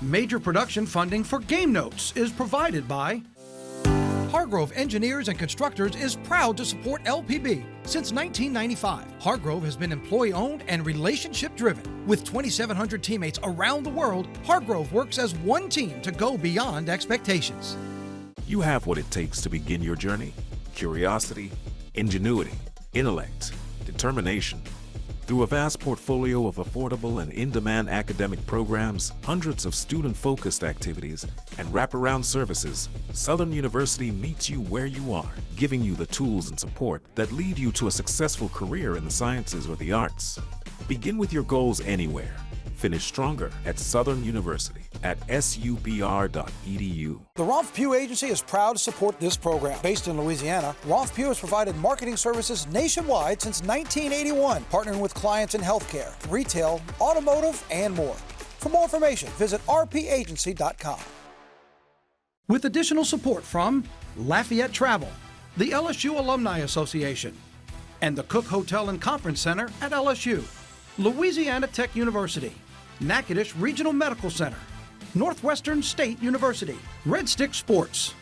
Major production funding for Game Notes is provided by Hargrove Engineers and Constructors is proud to support LPB. Since 1995, Hargrove has been employee-owned and relationship-driven. With 2,700 teammates around the world, Hargrove works as one team to go beyond expectations. You have what it takes to begin your journey: curiosity, ingenuity, intellect, determination. Through a vast portfolio of affordable and in-demand academic programs, hundreds of student-focused activities, and wraparound services, Southern University meets you where you are, giving you the tools and support that lead you to a successful career in the sciences or the arts. Begin with your goals anywhere. Finish stronger at Southern University at subr.edu. The Rolf Pugh Agency is proud to support this program. Based in Louisiana, Rolf Pugh has provided marketing services nationwide since 1981, partnering with clients in healthcare, retail, automotive, and more. For more information, visit rpagency.com. With additional support from Lafayette Travel, the LSU Alumni Association, and the Cook Hotel and Conference Center at LSU, Louisiana Tech University, Natchitoches Regional Medical Center, Northwestern State University, Red Stick Sports,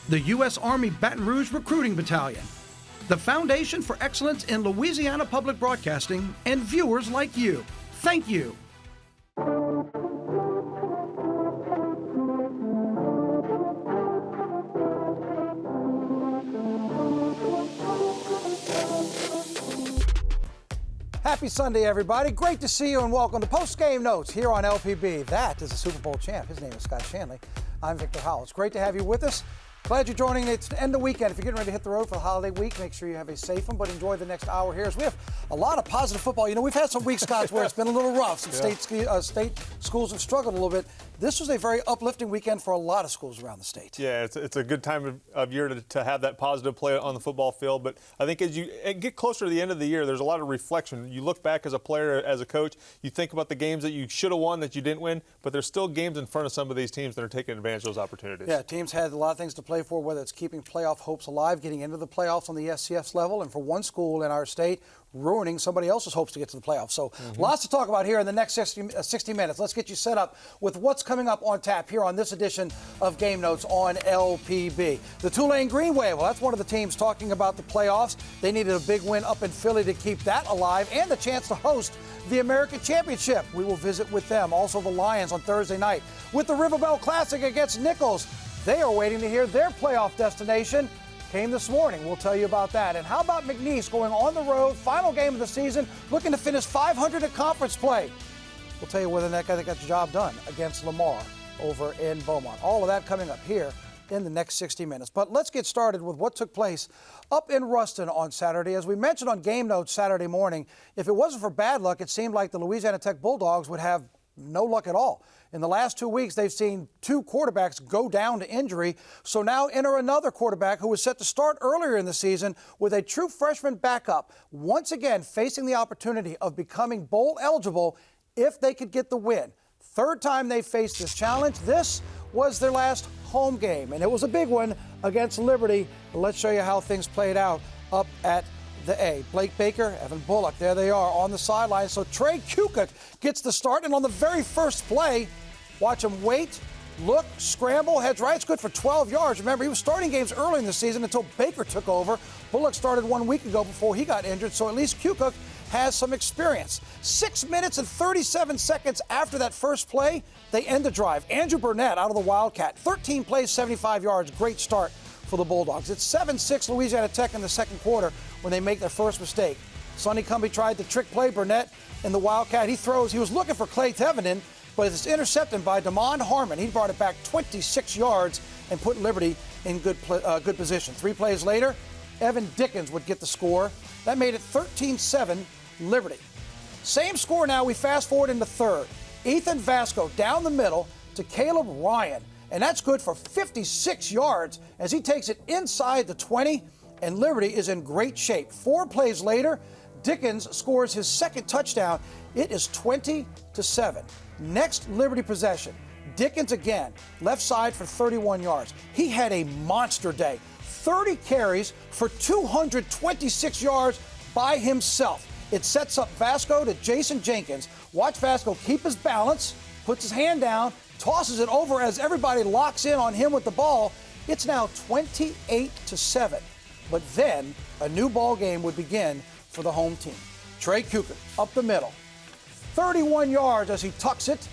the U.S. Army Baton Rouge Recruiting Battalion, the Foundation for Excellence in Louisiana Public Broadcasting, and viewers like you. Thank you. Happy Sunday, everybody. Great to see you and welcome to Post Game Notes here on LPB. That is the Super Bowl champ. His name is Scott Shanley. I'm Victor Howell. It's great to have you with us. Glad you're joining. It's the end of the weekend. If you're getting ready to hit the road for the holiday week, make sure you have a safe one, but enjoy the next hour here as we have a lot of positive football. You know, we've had some weeks, Scott, where it's been a little rough. Some state schools have struggled a little bit. This was a very uplifting weekend for a lot of schools around the state. Yeah, it's a good time of year to have that positive play on the football field. But I think as you get closer to the end of the year, there's a lot of reflection. You look back as a player, as a coach, you think about the games that you should have won that you didn't win, but there's still games in front of some of these teams that are taking advantage of those opportunities. Yeah, teams had a lot of things to play for, whether it's keeping playoff hopes alive, getting into the playoffs on the SCF's level, and for one school in our state, ruining somebody else's hopes to get to the playoffs. So lots to talk about here in the next 60 minutes. Let's get you set up with what's coming up on tap here on this edition of Game Notes on LPB. The Tulane Green Wave, well, that's one of the teams talking about the playoffs. They needed a big win up in Philly to keep that alive and the chance to host the American Championship. We will visit with them. Also the Lions on Thursday night with the Riverbell Classic against Nichols. They are waiting to hear their playoff destination. Came this morning. We'll tell you about that. And how about McNeese going on the road, final game of the season, looking to finish 500 at conference play? We'll tell you whether that guy got the job done against Lamar over in Beaumont. All of that coming up here in the next 60 minutes. But let's get started with what took place up in Ruston on Saturday. As we mentioned on Game Notes Saturday morning, if it wasn't for bad luck, it seemed like the Louisiana Tech Bulldogs would have no luck at all. In the last 2 weeks, they've seen two quarterbacks go down to injury. So now enter another quarterback who was set to start earlier in the season with a true freshman backup, once again facing the opportunity of becoming bowl eligible if they could get the win. Third time they faced this challenge. This was their last home game, and it was a big one against Liberty. Let's show you how things played out up at the A. Blake Baker, Evan Bullock, there they are on the sideline. So Trey Kukuk gets the start, and on the very first play, watch him wait, look, scramble, heads right. It's good for 12 yards. Remember, he was starting games early in the season until Baker took over. Bullock started 1 week ago before he got injured, so at least Kukuk has some experience. 6 minutes and 37 seconds after that first play, they end the drive. Andrew Burnett out of the Wildcat, 13 plays, 75 yards, great start for the Bulldogs. It's 7-6 Louisiana Tech in the second quarter when they make their first mistake. Sonny Cumbie tried the trick play. Burnett in the Wildcat, he was looking for Clay Tevenden, but it's intercepted by Damon Harmon. He brought it back 26 yards and put Liberty in good position. 3 plays later, Evan Dickens would get the score. That made it 13-7 Liberty. Same score now. We fast forward into third. Ethan Vasco down the middle to Caleb Ryan. And that's good for 56 yards as he takes it inside the 20, and Liberty is in great shape. 4 plays later, Dickens scores his second touchdown. It is 20-7. Next Liberty possession, Dickens again, left side for 31 yards. He had a monster day. 30 carries for 226 yards by himself. It sets up Vasco to Jason Jenkins. Watch Vasco keep his balance, puts his hand down, tosses it over as everybody locks in on him with the ball. It's now 28-7. But then a new ball game would begin for the home team. Trey Kukoc up the middle. 31 yards as he tucks it,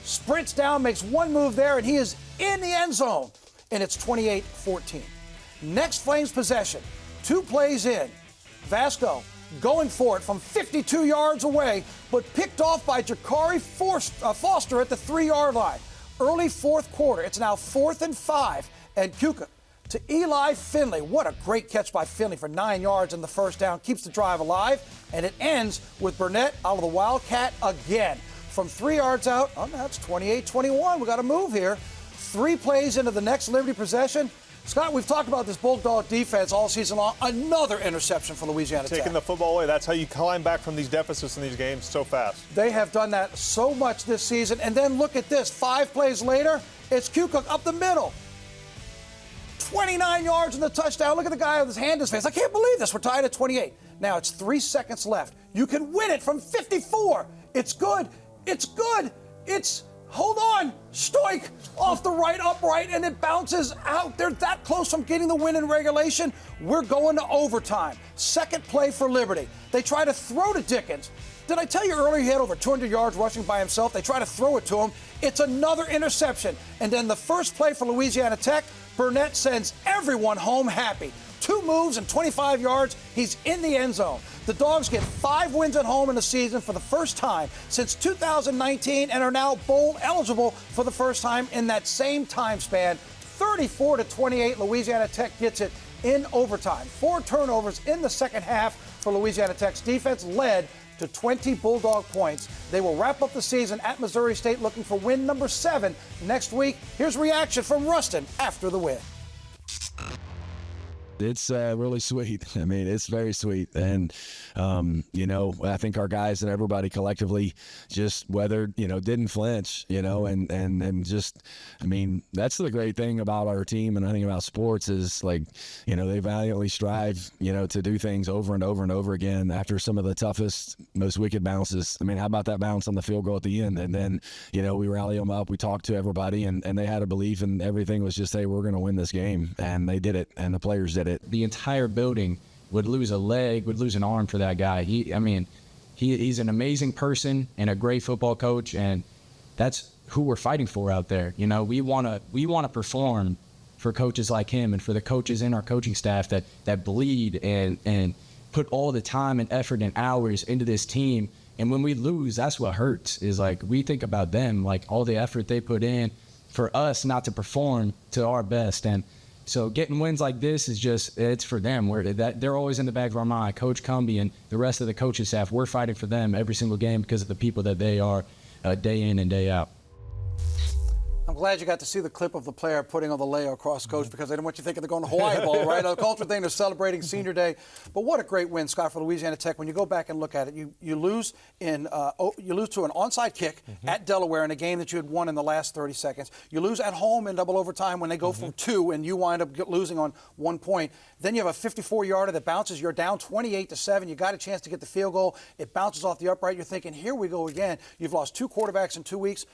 sprints down, makes one move there, and he is in the end zone. And it's 28-14. Next Flames possession. 2 plays in. Vasco going for it from 52 yards away, but picked off by Jakari Foster at the 3-yard line. Early fourth quarter. It's now 4th and 5. And Kukoc to Eli Finley. What a great catch by Finley for 9 yards in the first down. Keeps the drive alive. And it ends with Burnett out of the Wildcat again. From 3 yards out, that's 28-21. We got to move here. 3 plays into the next Liberty possession. Scott, we've talked about this Bulldog defense all season long. Another interception for Louisiana Tech. Taking the football away. That's how you climb back from these deficits in these games so fast. They have done that so much this season. And then look at this. 5 plays later, it's Kukoc up the middle. 29 yards in the touchdown. Look at the guy with his hand in his face. I can't believe this. We're tied at 28. Now it's 3 seconds left. You can win it from 54. It's good. It's good. It's, hold on, Stoik off the right upright, and it bounces out. They're that close from getting the win in regulation. We're going to overtime. Second play for Liberty. They try to throw to Dickens. Did I tell you earlier he had over 200 yards rushing by himself? They try to throw it to him. It's another interception. And then the first play for Louisiana Tech, Burnett sends everyone home happy. 2 moves and 25 yards. He's in the end zone. The Dogs get 5 wins at home in the season for the first time since 2019 and are now bowl eligible for the first time in that same time span. 34-28, Louisiana Tech gets it in overtime. 4 turnovers in the second half for Louisiana Tech's defense, led to 20 Bulldog points. They will wrap up the season at Missouri State looking for win number 7 next week. Here's reaction from Rustin after the win. It's really sweet. I mean, it's very sweet. And, I think our guys and everybody collectively just weathered, didn't flinch, and just, that's the great thing about our team and I think about sports is they valiantly strive, to do things over and over and over again after some of the toughest, most wicked bounces. How about that bounce on the field goal at the end? And then, we rally them up, we talked to everybody and they had a belief and everything was just, hey, we're going to win this game. And they did it. And the players did it. The entire building would lose a leg, would lose an arm for that guy. He's an amazing person and a great football coach, and that's who we're fighting for out there. We want to perform for coaches like him and for the coaches in our coaching staff that bleed and put all the time and effort and hours into this team. And when we lose, that's what hurts. Is we think about them, all the effort they put in for us not to perform to our best. And so getting wins like this is just, it's for them. They're always in the back of our mind. Coach Cumbie and the rest of the coaching staff, we're fighting for them every single game because of the people that they are day in and day out. I'm glad you got to see the clip of the player putting on the layer across coach because they didn't want you thinking they're going to Hawaii Bowl, right? A culture thing, they're celebrating Senior Day. But what a great win, Scott, for Louisiana Tech. When you go back and look at it, you lose to an onside kick at Delaware in a game that you had won in the last 30 seconds. You lose at home in double overtime when they go for 2 and you wind up losing on 1 point. Then you have a 54-yarder that bounces. You're down 28-7. You got a chance to get the field goal. It bounces off the upright. You're thinking, here we go again. You've lost 2 quarterbacks in 2 weeks.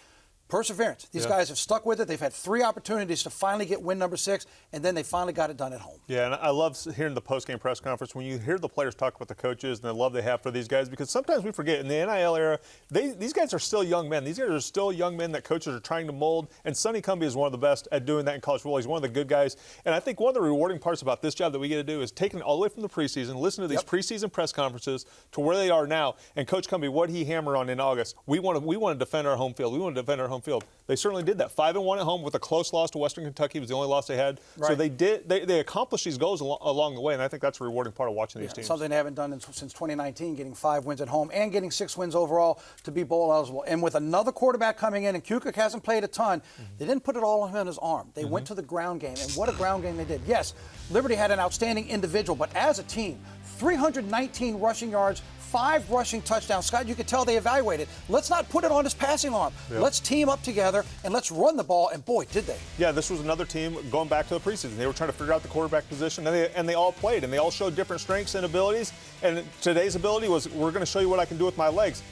Perseverance. These guys have stuck with it. They've had 3 opportunities to finally get win number 6, and then they finally got it done at home. Yeah, and I love hearing the post-game press conference when you hear the players talk about the coaches and the love they have for these guys, because sometimes we forget in the NIL era, these guys are still young men. These guys are still young men that coaches are trying to mold, and Sonny Cumbie is one of the best at doing that in college football. He's one of the good guys, and I think one of the rewarding parts about this job that we get to do is taking it all the way from the preseason, listen to these preseason press conferences to where they are now, and Coach Cumbie, what he hammered on in August. We want to defend our home field. We want to defend our home field. They certainly did that. 5-1 at home with a close loss to Western Kentucky. It was the only loss they had. Right. So they accomplished these goals along the way, and I think that's a rewarding part of watching these teams. Something they haven't done since 2019, getting 5 wins at home and getting 6 wins overall to be bowl eligible. And with another quarterback coming in, and Kukoc hasn't played a ton, they didn't put it all on his arm. They went to the ground game, and what a ground game they did. Yes, Liberty had an outstanding individual, but as a team, 319 rushing yards, 5 rushing touchdowns. Scott, you could tell they evaluated. Let's not put it on his passing arm. Yep. Let's team up together and let's run the ball. And boy, did they. Yeah, this was another team going back to the preseason. They were trying to figure out the quarterback position, and they all played, and they all showed different strengths and abilities. And today's ability was, we're going to show you what I can do with my legs.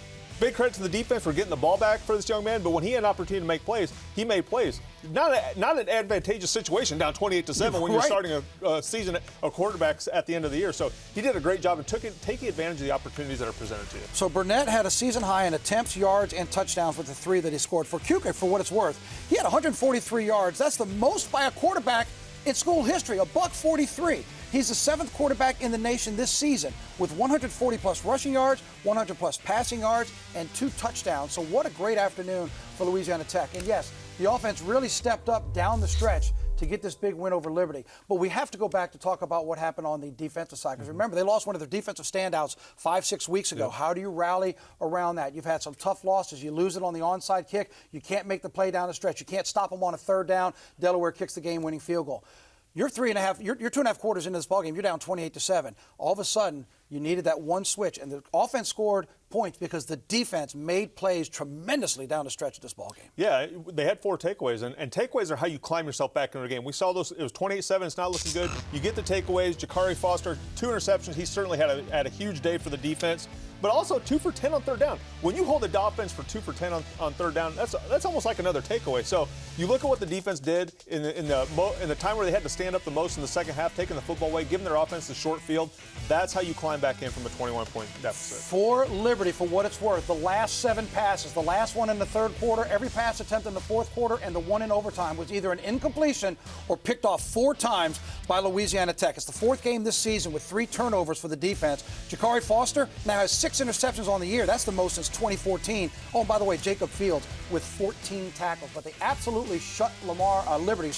big credit to the defense for getting the ball back for this young man, but when he had an opportunity to make plays, he made plays. Not an advantageous situation, down 28-7 when you're starting a season of quarterbacks at the end of the year. So he did a great job and taking advantage of the opportunities that are presented to you. So Burnett had a season high in attempts, yards, and touchdowns with the 3 that he scored. For Kukoc, for what it's worth, he had 143 yards. That's the most by a quarterback in school history, $143. He's the 7th quarterback in the nation this season with 140-plus rushing yards, 100-plus passing yards, and 2 touchdowns. So what a great afternoon for Louisiana Tech. And yes, the offense really stepped up down the stretch to get this big win over Liberty. But we have to go back to talk about what happened on the defensive side. Because remember, they lost one of their defensive standouts 5-6 weeks ago. Yep. How do you rally around that? You've had some tough losses. You lose it on the onside kick. You can't make the play down the stretch. You can't stop them on a 3rd down. Delaware kicks the game-winning field goal. You're 2.5 quarters into this ballgame. You're down 28-7. All of a sudden, you needed that one switch, and the offense scored points because the defense made plays tremendously down the stretch of this ballgame. Yeah, they had 4 takeaways, and takeaways are how you climb yourself back into the game. We saw those. It was 28-7. It's not looking good. You get the takeaways. Jakari Foster, 2 interceptions. He certainly had a huge day for the defense. But also 2 for 10 on 3rd down. When you hold the offense for 2 for 10 on 3rd down, that's almost like another takeaway. So you look at what the defense did in the time where they had to stand up the most in the second half, taking the football away, giving their offense the short field. That's how you climb back in from a 21-point deficit. For Liberty, for what it's worth, the last 7 passes, the last one in the 3rd quarter, every pass attempt in the 4th quarter, and the one in overtime was either an incompletion or picked off 4 times by Louisiana Tech. It's the 4th game this season with 3 turnovers for the defense. Jakari Foster now has 6 interceptions on the year. That's the most since 2014. Oh, and by the way, Jacob Fields with 14 tackles. But they absolutely shut Liberty,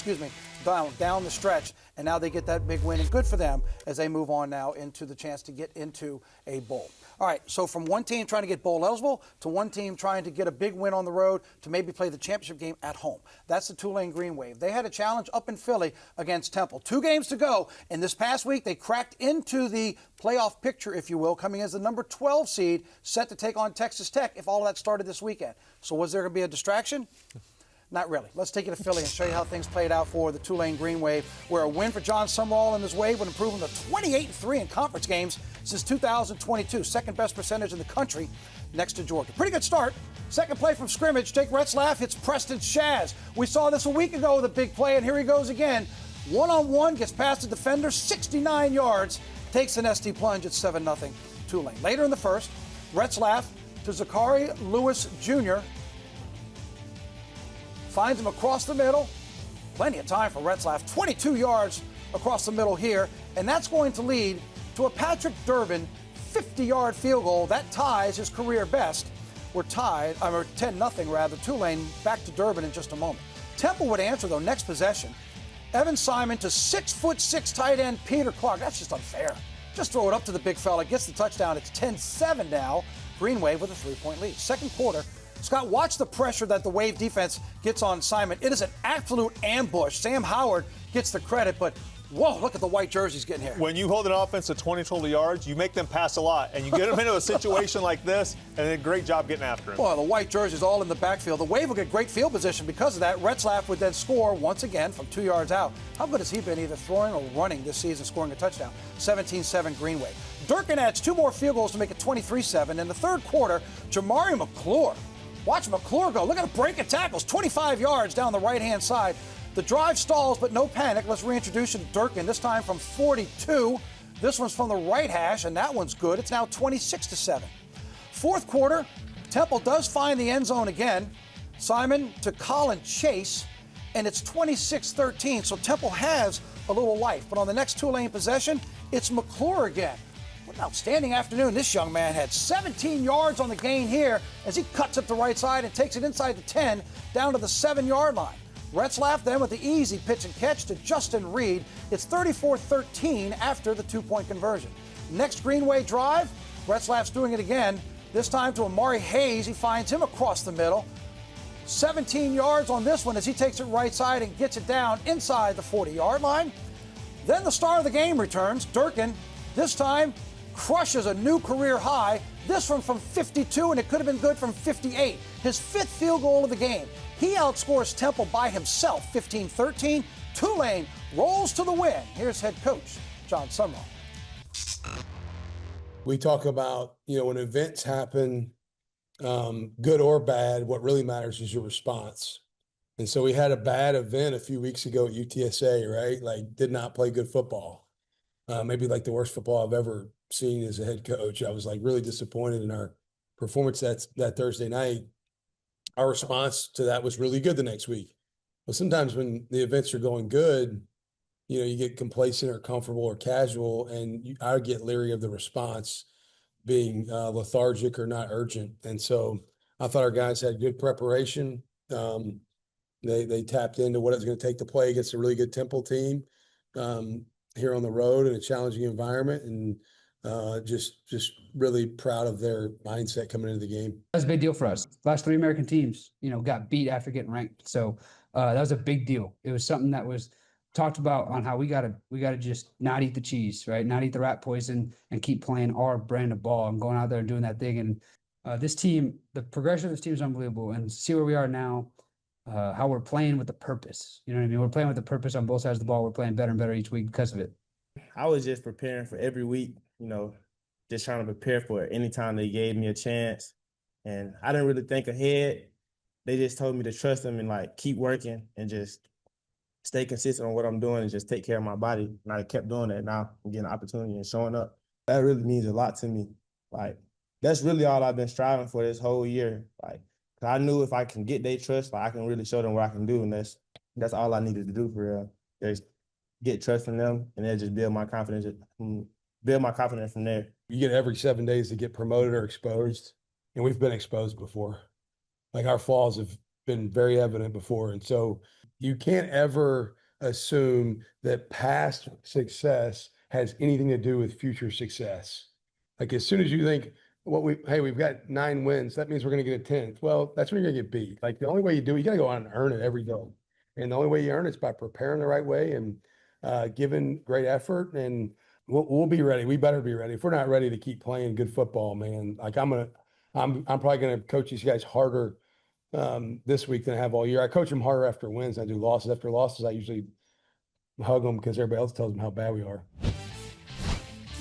down the stretch, and now they get that big win, and good for them as they move on now into the chance to get into a bowl. All right, so from one team trying to get bowl eligible to one team trying to get a big win on the road to maybe play the championship game at home. That's the Tulane Green Wave. They had a challenge up in Philly against Temple. 2 games to go, and this past week they cracked into the playoff picture, if you will, coming as the number 12 seed, set to take on Texas Tech if all of that started this weekend. So was there going to be a distraction? Not really. Let's take you to Philly and show you how things played out for the Tulane Green Wave, where a win for John Sumrall and his Wave would improve them to 28-3 in conference games since 2022, second best percentage in the country next to Georgia. Pretty good start. Second play from scrimmage, Jake Retzlaff hits Preston Shaz. We saw this a week ago with a big play, and here he goes again. One-on-one, gets past the defender, 69 yards, takes an SD plunge at 7-0 Tulane. Later in the first, Retzlaff to Zachary Lewis Jr., finds him across the middle. Plenty of time for Retzlaff. 22 yards across the middle here. And that's going to lead to a Patrick Durbin 50-yard field goal. That ties his career best. We're tied, or 10-0 rather. Tulane back to Durbin in just a moment. Temple would answer, though, next possession. Evan Simon to 6'6" tight end Peter Clark. That's just unfair. Just throw it up to the big fella. Gets the touchdown. It's 10-7 now. Green Wave with a 3-point lead. Second quarter. Scott, watch the pressure that the Wave defense gets on Simon. It is an absolute ambush. Sam Howard gets the credit, but whoa, look at the white jerseys getting here. When you hold an offense to 20 total yards, you make them pass a lot, and you get them into a situation like this, and a great job getting after him. Well, the white jerseys all in the backfield. The Wave will get great field position because of that. Retzlaff would then score once again from 2 yards out. How good has he been either throwing or running this season, scoring a touchdown? 17-7 Green Wave. Durkin adds 2 more field goals to make it 23-7. In the third quarter, Jamari McClure. Watch McClure go. Look at a break of tackles. 25 yards down the right-hand side. The drive stalls, but no panic. Let's reintroduce you to Durkin, this time from 42. This one's from the right hash, and that one's good. It's now 26-7. Fourth quarter, Temple does find the end zone again. Simon to Colin Chase, and it's 26-13. So Temple has a little life. But on the next Tulane possession, it's McClure again. What an outstanding afternoon. This young man had 17 yards on the gain here as he cuts up the right side and takes it inside the 10 down to the 7-yard line. Retzlaff then with the easy pitch and catch to Justin Reed. It's 34-13 after the 2-point conversion. Next Greenway drive, Retzlaff's doing it again, this time to Amari Hayes. He finds him across the middle. 17 yards on this one as he takes it right side and gets it down inside the 40-yard line. Then the star of the game returns, Durkin. This time crushes a new career high. This one from 52, and it could have been good from 58. His 5th field goal of the game. He outscores Temple by himself, 15-13. Tulane rolls to the win. Here's head coach John Sumrall. We talk about, when events happen, good or bad, what really matters is your response. And so we had a bad event a few weeks ago at UTSA, right? Like, did not play good football. Maybe like the worst football I've ever seen as a head coach. I was like really disappointed in our performance that Thursday night. Our response to that was really good the next week. But sometimes when the events are going good, you get complacent or comfortable or casual, and I get leery of the response being lethargic or not urgent. And so I thought our guys had good preparation. They tapped into what it's going to take to play against a really good Temple team here on the road in a challenging environment, and just really proud of their mindset coming into the game. That's a big deal for us. Last 3 American teams, got beat after getting ranked. So that was a big deal. It was something that was talked about on how we gotta just not eat the cheese, right? Not eat the rat poison and keep playing our brand of ball and going out there and doing that thing. And this team, the progression of this team is unbelievable. And see where we are now, how we're playing with a purpose. You know what I mean? We're playing with a purpose on both sides of the ball. We're playing better and better each week because of it. I was just preparing for every week, just trying to prepare for it anytime they gave me a chance. And I didn't really think ahead. They just told me to trust them and keep working and just stay consistent on what I'm doing and just take care of my body. And I kept doing that. Now I'm getting an opportunity and showing up. That really means a lot to me. That's really all I've been striving for this whole year. 'Cause I knew if I can get their trust, I can really show them what I can do. And that's all I needed to do for real. Just get trust from them and then just build my confidence from there. You get every 7 days to get promoted or exposed, and we've been exposed before. Our flaws have been very evident before. And so you can't ever assume that past success has anything to do with future success. As soon as you think, we've got 9 wins, that means we're going to get a 10th. Well, that's when you're going to get beat. The only way you do it, you got to go out and earn it every day. And the only way you earn it is by preparing the right way and giving great effort. And we'll be ready. We better be ready. If we're not ready to keep playing good football, man, I'm probably going to coach these guys harder this week than I have all year. I coach them harder after wins than I do losses. After losses, I usually hug them because everybody else tells them how bad we are.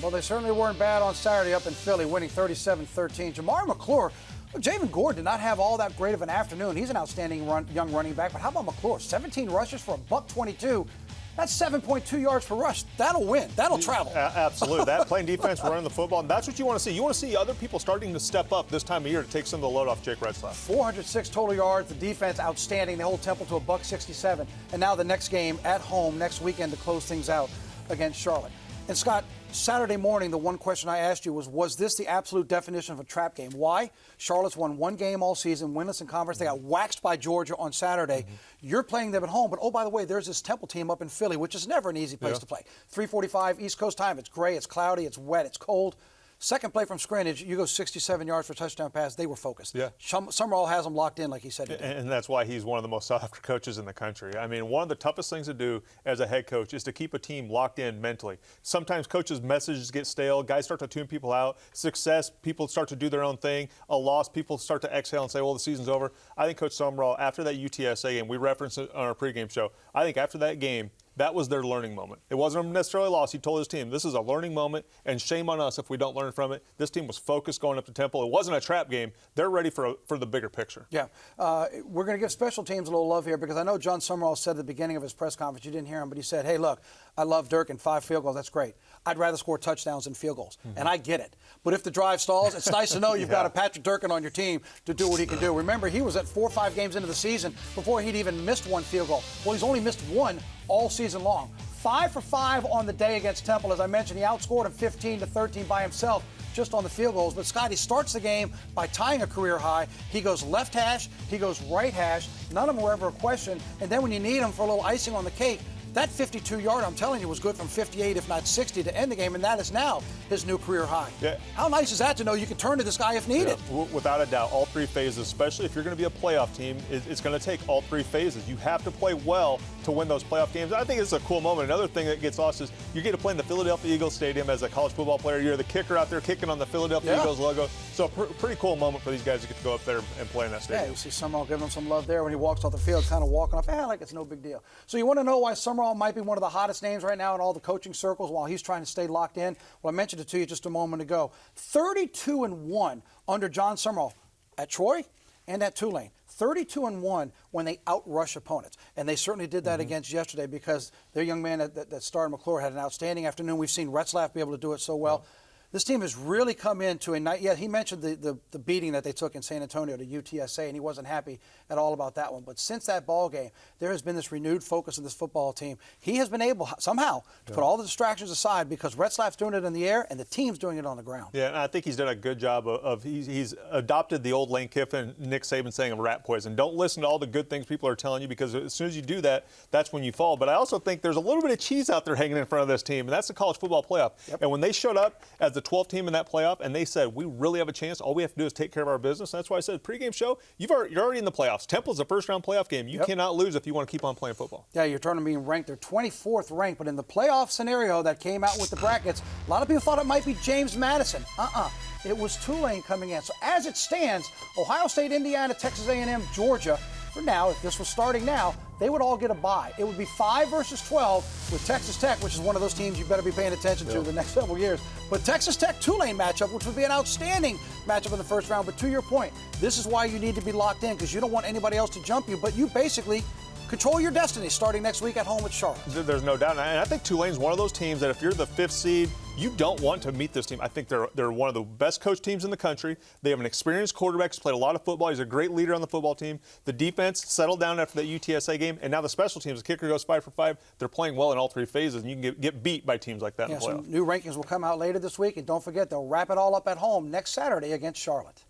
Well, they certainly weren't bad on Saturday up in Philly, winning 37-13. Jamar McClure, Javen Gore did not have all that great of an afternoon. He's an outstanding young running back. But how about McClure? 17 rushes for $122. That's 7.2 yards per rush. That'll win. That'll travel. Absolutely. That playing defense, running the football, and that's what you want to see. You want to see other people starting to step up this time of year to take some of the load off Jake Retzlaff. 406 total yards. The defense outstanding. They hold Temple to $167. And now the next game at home next weekend to close things out against Charlotte. And Scott, Saturday morning, the one question I asked you was this the absolute definition of a trap game? Why? Charlotte's won 1 game all season, winless in conference. They got waxed by Georgia on Saturday. You're playing them at home, but oh, by the way, there's this Temple team up in Philly, which is never an easy place to play. 3:45 East Coast time. It's gray, it's cloudy, it's wet, it's cold. Second play from scrimmage, you go 67 yards for a touchdown pass. They were focused. Yeah. Summerall has them locked in, like he said. And that's why he's one of the most sought-after coaches in the country. I mean, one of the toughest things to do as a head coach is to keep a team locked in mentally. Sometimes coaches' messages get stale. Guys start to tune people out. Success, people start to do their own thing. A loss, people start to exhale and say, well, the season's over. I think Coach Summerall, after that UTSA game, we referenced it on our pregame show, I think after that game, that was their learning moment. It wasn't necessarily a loss. He told his team, this is a learning moment, and shame on us if we don't learn from it. This team was focused going up to Temple. It wasn't a trap game. They're ready for the bigger picture. Yeah. We're going to give special teams a little love here because I know John Summerall said at the beginning of his press conference, you didn't hear him, but he said, hey, look, I love Dirk and 5 field goals. That's great. I'd rather score touchdowns than field goals, and I get it. But if the drive stalls, it's nice to know you've got a Patrick Durkin on your team to do what he can do. Remember, he was at 4 or 5 games into the season before he'd even missed 1 field goal. Well, he's only missed 1 all season long. 5 for 5 on the day against Temple. As I mentioned, he outscored him 15-13 by himself just on the field goals. But Scotty starts the game by tying a career high. He goes left hash, he goes right hash. None of them were ever a question. And then when you need him for a little icing on the cake, that 52-yard, I'm telling you, was good from 58, if not 60, to end the game, and that is now his new career high. Yeah. How nice is that to know you can turn to this guy if needed? Yeah, without a doubt, all 3 phases, especially if you're going to be a playoff team, it's going to take all 3 phases. You have to play well to win those playoff games. I think it's a cool moment. Another thing that gets lost is you get to play in the Philadelphia Eagles Stadium as a college football player. You're the kicker out there kicking on the Philadelphia Eagles logo. So pretty cool moment for these guys to get to go up there and play in that stadium. Yeah, you see Summerall giving him some love there when he walks off the field, kind of walking off, like it's no big deal. So you want to know why Summerall might be one of the hottest names right now in all the coaching circles while he's trying to stay locked in? Well, I mentioned it to you just a moment ago. 32-1 under John Summerall. at Troy and at Tulane. 32-1 when they outrush opponents. And they certainly did that against yesterday because their young man that starred McClure had an outstanding afternoon. We've seen Retzlaff be able to do it so well. This team has really come into a night. Yeah, he mentioned the beating that they took in San Antonio to UTSA, and he wasn't happy at all about that one. But since that ball game, there has been this renewed focus of this football team. He has been able somehow to put all the distractions aside because Retzlaff's doing it in the air and the team's doing it on the ground. Yeah, and I think he's done a good job of he's adopted the old Lane Kiffin, Nick Saban saying of rat poison. Don't listen to all the good things people are telling you because as soon as you do that, that's when you fall. But I also think there's a little bit of cheese out there hanging in front of this team, and that's the college football playoff. And when they showed up as the 12th team in that playoff and they said, we really have a chance, all we have to do is take care of our business. And that's why I said pregame show, you're already in the playoffs. Temple's a first-round playoff game. You cannot lose if you want to keep on playing football. Yeah, you're turning being ranked. They're 24th ranked, but in the playoff scenario that came out with the brackets, a lot of people thought it might be James Madison. It was Tulane coming in. So as it stands, Ohio State, Indiana, Texas A&M, Georgia, for now, if this was starting now, they would all get a bye. It would be 5 versus 12 with Texas Tech, which is one of those teams you better be paying attention to the next several years. But Texas Tech-Tulane matchup, which would be an outstanding matchup in the first round. But to your point, this is why you need to be locked in because you don't want anybody else to jump you, but you basically control your destiny starting next week at home with Charlotte. There's no doubt. And I think Tulane's one of those teams that if you're the 5th seed, you don't want to meet this team. I think they're one of the best coached teams in the country. They have an experienced quarterback who's played a lot of football. He's a great leader on the football team. The defense settled down after that UTSA game. And now the special teams, the kicker goes 5 for 5. They're playing well in all 3 phases, and you can get beat by teams like that in the playoffs. Some new rankings will come out later this week. And don't forget, they'll wrap it all up at home next Saturday against Charlotte.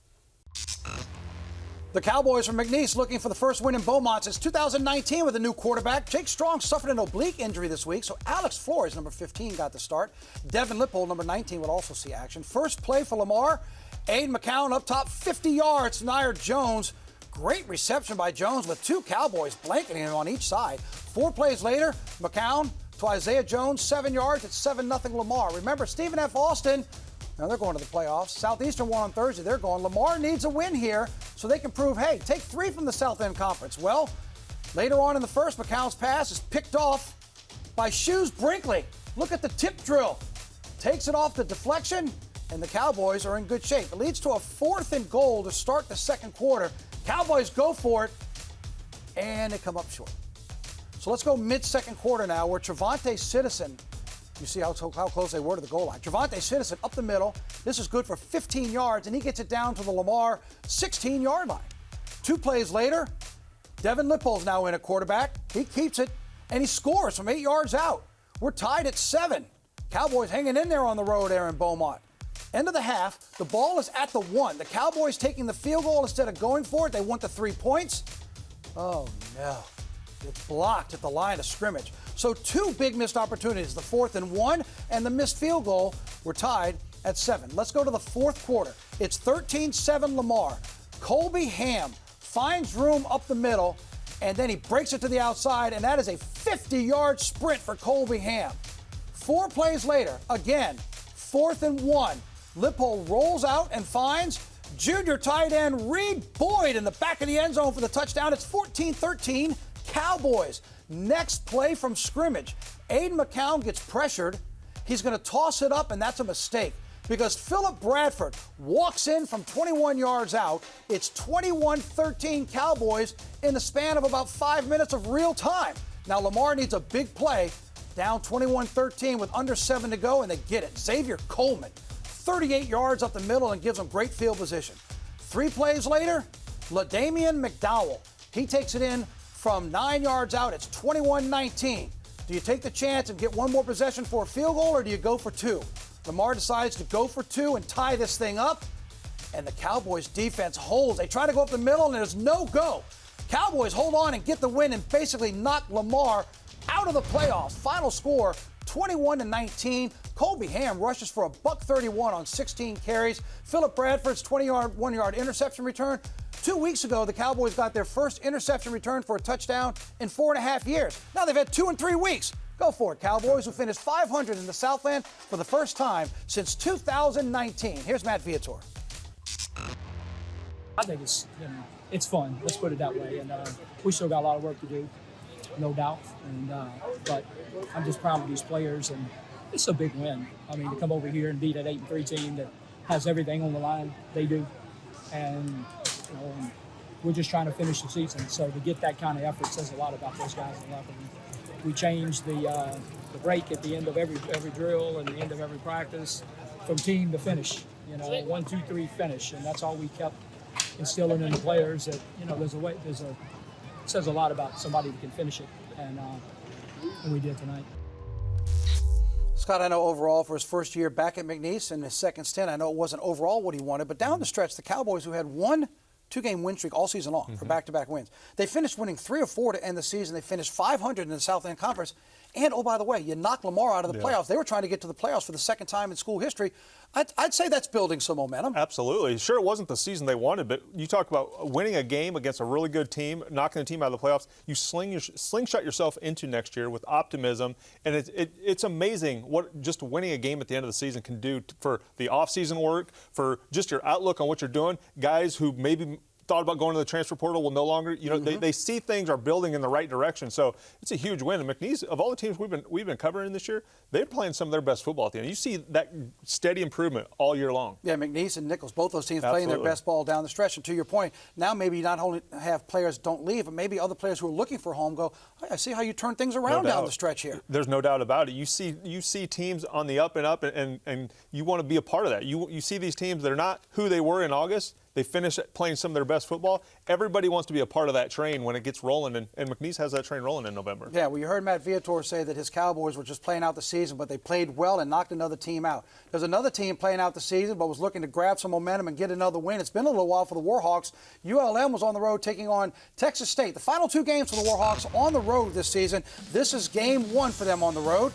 The Cowboys from McNeese looking for the first win in Beaumont since 2019 with a new quarterback. Jake Strong suffered an oblique injury this week, so Alex Flores, number 15, got the start. Devin Lippold, number 19, would also see action. First play for Lamar. Aiden McCown up top, 50 yards to Nair Jones. Great reception by Jones with 2 Cowboys blanketing him on each side. 4 plays later, McCown to Isaiah Jones, 7 yards. It's 7-0 Lamar. Remember, Stephen F. Austin, now they're going to the playoffs. Southeastern won on Thursday. They're going. Lamar needs a win here so they can prove, hey, take 3 from the South End Conference. Well, later on in the first, McCown's pass is picked off by Shoes Brinkley. Look at the tip drill. Takes it off the deflection, and the Cowboys are in good shape. It leads to a 4th and goal to start the second quarter. Cowboys go for it, and they come up short. So let's go mid-second quarter now where Trevante Citizen, you see how close they were to the goal line. Trevante Citizen up the middle. This is good for 15 yards, and he gets it down to the Lamar 16-yard line. 2 plays later, Devin Lippold's now in at quarterback. He keeps it, and he scores from 8 yards out. We're tied at 7. Cowboys hanging in there on the road there in Beaumont. End of the half, the ball is at the 1. The Cowboys taking the field goal instead of going for it. They want the 3 points. Oh, no. It's blocked at the line of scrimmage. So 2 big missed opportunities, the 4th and 1 and the missed field goal. We're tied at 7. Let's go to the fourth quarter. It's 13-7 Lamar. Colby Ham finds room up the middle, and then he breaks it to the outside, and that is a 50-yard sprint for Colby Ham. 4 plays later, again, 4th and 1. Lippold rolls out and finds junior tight end Reed Boyd in the back of the end zone for the touchdown. It's 14-13 Cowboys. Next play from scrimmage. Aiden McCown gets pressured. He's going to toss it up, and that's a mistake because Philip Bradford walks in from 21 yards out. It's 21-13 Cowboys in the span of about 5 minutes of real time. Now Lamar needs a big play, down 21-13 with under 7 to go, and they get it. Xavier Coleman, 38 yards up the middle and gives them great field position. 3 plays later, LaDamian McDowell. He takes it in from 9 yards out. It's 21-19. Do you take the chance and get one more possession for a field goal, or do you go for 2? Lamar decides to go for 2 and tie this thing up, and the Cowboys defense holds. They try to go up the middle, and there's no go. Cowboys hold on and get the win and basically knock Lamar out of the playoffs. Final score, 21-19. Colby Ham rushes for a $131 on 16 carries. Philip Bradford's 1-yard interception return. 2 weeks ago, the Cowboys got their first interception return for a touchdown in 4.5 years. Now they've had 2 in 3 weeks. Go for it, Cowboys, who finished 500 in the Southland for the first time since 2019. Here's Matt Viator. I think it's fun. Let's put it that way. And we still got a lot of work to do, no doubt. And but I'm just proud of these players, and it's a big win. I mean, to come over here and beat an 8-3 team that has everything on the line they do, and And we're just trying to finish the season. So to get that kind of effort says a lot about those guys in the locker room. We changed the break at the end of every drill and the end of every practice from team to finish. 1, 2, 3 finish, and that's all we kept instilling in the players. That it says a lot about somebody who can finish it, and we did tonight. Scott, I know overall for his first year back at McNeese and his second stint, I know it wasn't overall what he wanted, but down the stretch, the Cowboys, who had one 2-game win streak all season long for back-to-back wins, they finished winning 3 or 4 to end the season. They finished 500 in the South End Conference. And, oh, by the way, you knocked Lamar out of the playoffs. They were trying to get to the playoffs for the second time in school history. I'd say that's building some momentum. Absolutely. Sure, it wasn't the season they wanted, but you talk about winning a game against a really good team, knocking the team out of the playoffs. You slingshot yourself into next year with optimism, and it's amazing what just winning a game at the end of the season can do for the off-season work, for just your outlook on what you're doing. Guys who maybe thought about going to the transfer portal will no longer, they see things are building in the right direction. So it's a huge win. And McNeese, of all the teams we've been covering this year, they're playing some of their best football at the end. You see that steady improvement all year long. Yeah, McNeese and Nichols, both those teams playing their best ball down the stretch. And to your point, now maybe not only have players don't leave, but maybe other players who are looking for a home go, hey, I see how you turn things around down the stretch here. There's no doubt about it. You see teams on the up and up, and you want to be a part of that. You see these teams that are not who they were in August. They finish playing some of their best football. Everybody wants to be a part of that train when it gets rolling, and McNeese has that train rolling in November. Yeah, well, you heard Matt Viator say that his Cowboys were just playing out the season, but they played well and knocked another team out. There's another team playing out the season, but was looking to grab some momentum and get another win. It's been a little while for the Warhawks. ULM was on the road taking on Texas State. The final 2 games for the Warhawks on the road this season. This is game 1 for them on the road.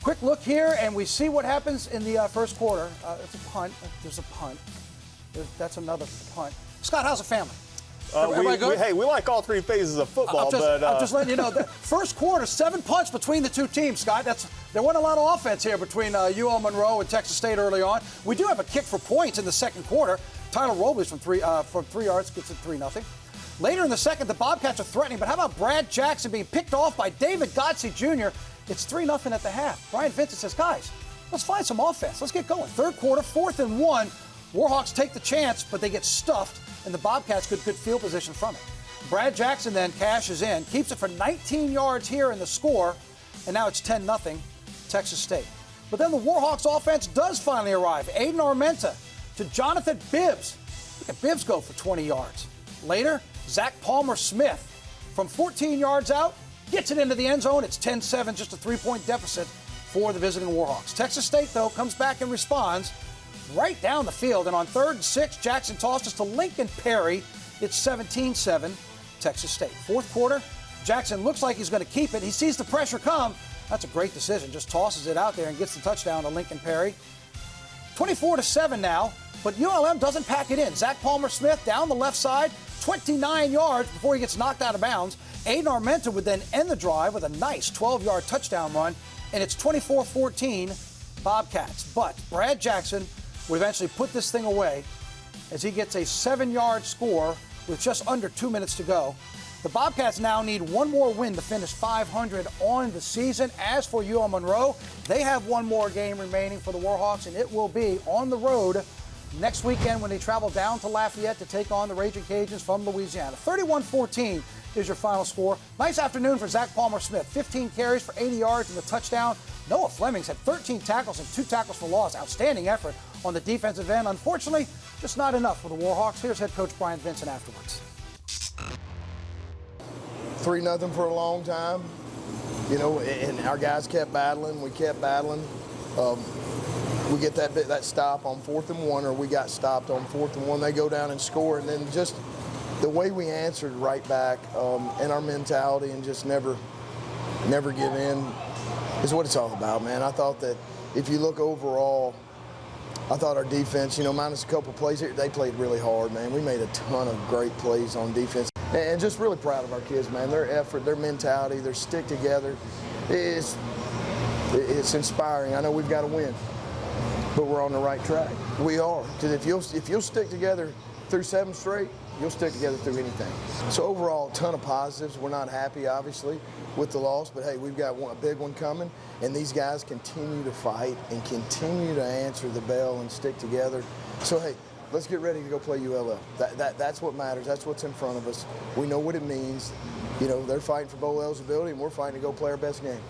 Quick look here, and we see what happens in the first quarter. It's a punt. There's a punt. That's another punt. Scott, how's the family? Everybody good? We like all 3 phases of football. I'm just letting you know. That first quarter, 7 punts between the 2 teams, Scott. There wasn't a lot of offense here between UL-Monroe and Texas State early on. We do have a kick for points in the second quarter. Tyler Robles from 3 yards gets it 3-0. Later in the second, the Bobcats are threatening, but how about Brad Jackson being picked off by David Godsey Jr.? It's 3-0 at the half. Brian Vincent says, guys, let's find some offense. Let's get going. Third quarter, 4th and 1. Warhawks take the chance, but they get stuffed, and the Bobcats get good field position from it. Brad Jackson then cashes in, keeps it for 19 yards here in the score, and now it's 10-0 Texas State. But then the Warhawks offense does finally arrive. Aiden Armenta to Jonathan Bibbs. Look at Bibbs go for 20 yards. Later, Zach Palmer-Smith from 14 yards out gets it into the end zone. It's 10-7, just a 3-point deficit for the visiting Warhawks. Texas State, though, comes back and responds right down the field. And on 3rd and 6, Jackson tosses to Lincoln Perry. It's 17-7, Texas State. Fourth quarter, Jackson looks like he's going to keep it. He sees the pressure come. That's a great decision. Just tosses it out there and gets the touchdown to Lincoln Perry. 24-7 now, but ULM doesn't pack it in. Zach Palmer-Smith down the left side, 29 yards before he gets knocked out of bounds. Aiden Armenta would then end the drive with a nice 12-yard touchdown run, and it's 24-14 Bobcats. But Brad Jackson would eventually put this thing away as he gets a 7-yard score with just under 2 minutes to go. The Bobcats now need one more win to finish 500 on the season. As for UL-Monroe, they have one more game remaining for the Warhawks, and it will be on the road next weekend when they travel down to Lafayette to take on the Raging Cajuns from Louisiana. 31-14 is your final score. Nice afternoon for Zach Palmer-Smith. 15 carries for 80 yards and a touchdown. Noah Flemings had 13 tackles and 2 tackles for loss. Outstanding effort on the defensive end. Unfortunately, just not enough for the Warhawks. Here's head coach Brian Vincent afterwards. 3-0 for a long time, and our guys kept battling. We kept battling. We get that stop on 4th and 1, or we got stopped on 4th and 1. They go down and score, and then just the way we answered right back, and our mentality, and just never give in, is what it's all about, man. I thought that if you look overall, I thought our defense, minus a couple plays here, they played really hard, man. We made a ton of great plays on defense. And just really proud of our kids, man. Their effort, their mentality, their stick together, it's inspiring. I know we've got to win, but we're on the right track. We are, because if you'll stick together through 7 straight, you'll stick together through anything. So overall, a ton of positives. We're not happy, obviously, with the loss, but hey, we've got a big one coming, and these guys continue to fight and continue to answer the bell and stick together. So hey, let's get ready to go play ULL. That's what matters. That's what's in front of us. We know what it means. You know, they're fighting for bowl eligibility, and we're fighting to go play our best game.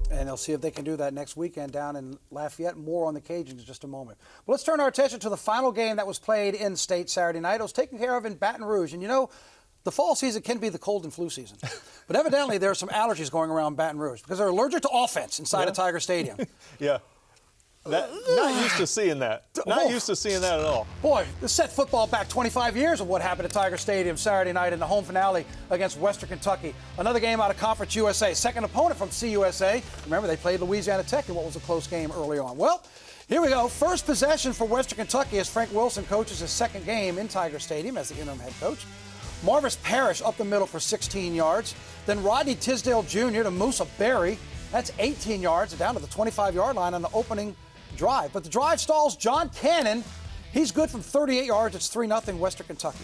And they'll see if they can do that next weekend down in Lafayette. More on the Cajuns in just a moment. But let's turn our attention to the final game that was played in state Saturday night. It was taken care of in Baton Rouge. And you know, the fall season can be the cold and flu season. But evidently there are some allergies going around Baton Rouge because they're allergic to offense inside of Tiger Stadium. Yeah. Not used to seeing that. Not used to seeing that at all. Boy, this set football back 25 years of what happened at Tiger Stadium Saturday night in the home finale against Western Kentucky. Another game out of Conference USA. Second opponent from CUSA. Remember, they played Louisiana Tech in what was a close game early on. Well, here we go. First possession for Western Kentucky as Frank Wilson coaches his second game in Tiger Stadium as the interim head coach. Marvis Parrish up the middle for 16 yards. Then Rodney Tisdale Jr. to Musa Berry. That's 18 yards down to the 25-yard line on the opening drive. But the drive stalls. John Cannon, he's good from 38 yards. It's 3-0 Western Kentucky.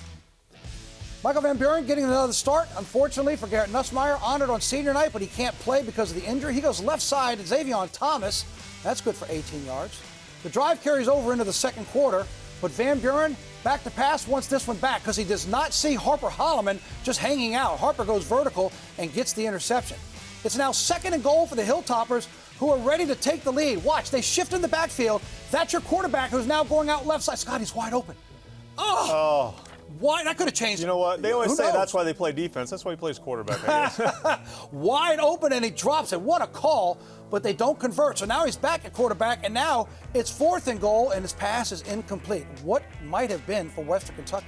Michael Van Buren getting another start, unfortunately, for Garrett Nussmeier. Honored on senior night, but he can't play because of the injury. He goes left side to Xavion Thomas. That's good for 18 yards. The drive carries over into the second quarter, but Van Buren back to pass wants this one back because he does not see Harper Holloman just hanging out. Harper goes vertical and gets the interception. It's now 2nd and goal for the Hilltoppers, who are ready to take the lead. Watch, they shift in the backfield. That's your quarterback who's now going out left side. Scott, he's wide open. Oh. Why? That could have changed. You know what? They always say that's why they play defense. That's why he plays quarterback, I guess. Wide open, and he drops it. What a call, but they don't convert. So now he's back at quarterback, and now it's 4th and goal, and his pass is incomplete. What might have been for Western Kentucky?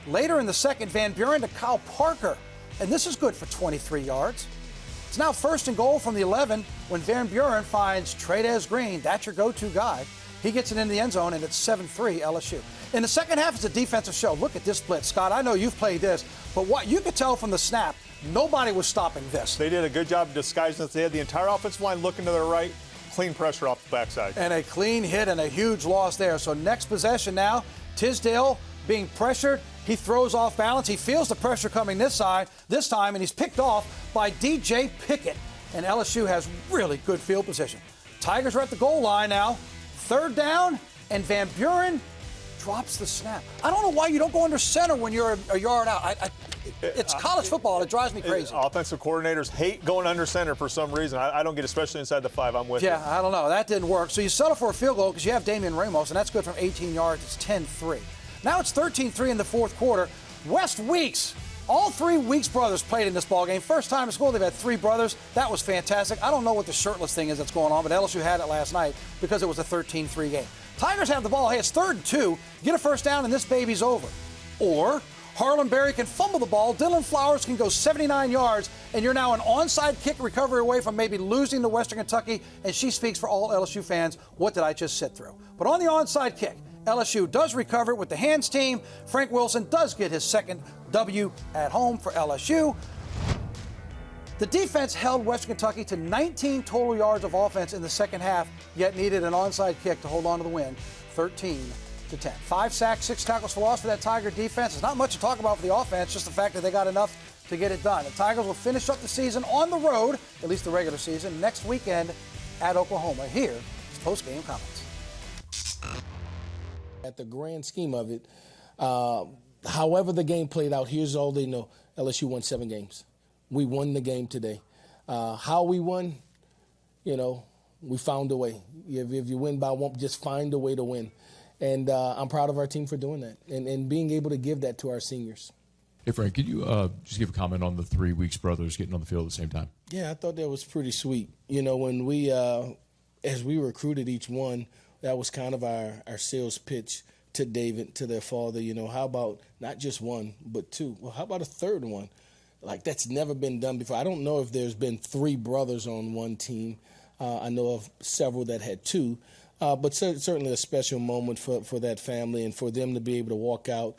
Later in the second, Van Buren to Kyle Parker, and this is good for 23 yards. It's now 1st and goal from the 11 when Van Buren finds Tradez Green. That's your go-to guy. He gets it into the end zone, and it's 7-3 LSU. In the second half, it's a defensive show. Look at this blitz. Scott, I know you've played this, but what you could tell from the snap, nobody was stopping this. They did a good job of disguising it. They had the entire offensive line looking to their right, clean pressure off the backside. And a clean hit and a huge loss there. So next possession now, Tisdale being pressured. He throws off balance. He feels the pressure coming this time, and he's picked off by DJ Pickett. And LSU has really good field position. Tigers are at the goal line now. 3rd down, and Van Buren drops the snap. I don't know why you don't go under center when you're a yard out. It's college football. It drives me crazy. Offensive coordinators hate going under center for some reason. I don't get, especially inside the 5. I'm with you. Yeah, I don't know. That didn't work. So you settle for a field goal because you have Damian Ramos, and that's good from 18 yards. It's 10-3. Now it's 13-3 in the fourth quarter. West Weeks. All 3 Weeks brothers played in this ballgame. First time in school, they've had 3 brothers. That was fantastic. I don't know what the shirtless thing is that's going on, but LSU had it last night because it was a 13-3 game. Tigers have the ball. Hey, it's 3rd and 2. Get a first down, and this baby's over. Or Harlan Berry can fumble the ball. Dylan Flowers can go 79 yards, and you're now an onside kick recovery away from maybe losing to Western Kentucky, and she speaks for all LSU fans. What did I just sit through? But on the onside kick, LSU does recover it with the hands team. Frank Wilson does get his second W at home for LSU. The defense held Western Kentucky to 19 total yards of offense in the second half, yet needed an onside kick to hold on to the win, 13-10. 5 sacks, 6 tackles for loss for that Tiger defense. There's not much to talk about for the offense, just the fact that they got enough to get it done. The Tigers will finish up the season on the road, at least the regular season, next weekend at Oklahoma. Here is post-game comments. At the grand scheme of it, however the game played out, here's all they know. LSU won 7 games. We won the game today. How we won, we found a way. If you win by 1, just find a way to win. And I'm proud of our team for doing that and being able to give that to our seniors. Hey, Frank, could you just give a comment on the 3 Weeks brothers getting on the field at the same time? Yeah, I thought that was pretty sweet. When we, as we recruited each one, that was kind of our sales pitch to David, to their father. How about not just 1, but 2? Well, how about a 3rd one? Like, that's never been done before. I don't know if there's been 3 brothers on one team. I know of several that had 2. But certainly a special moment for that family and for them to be able to walk out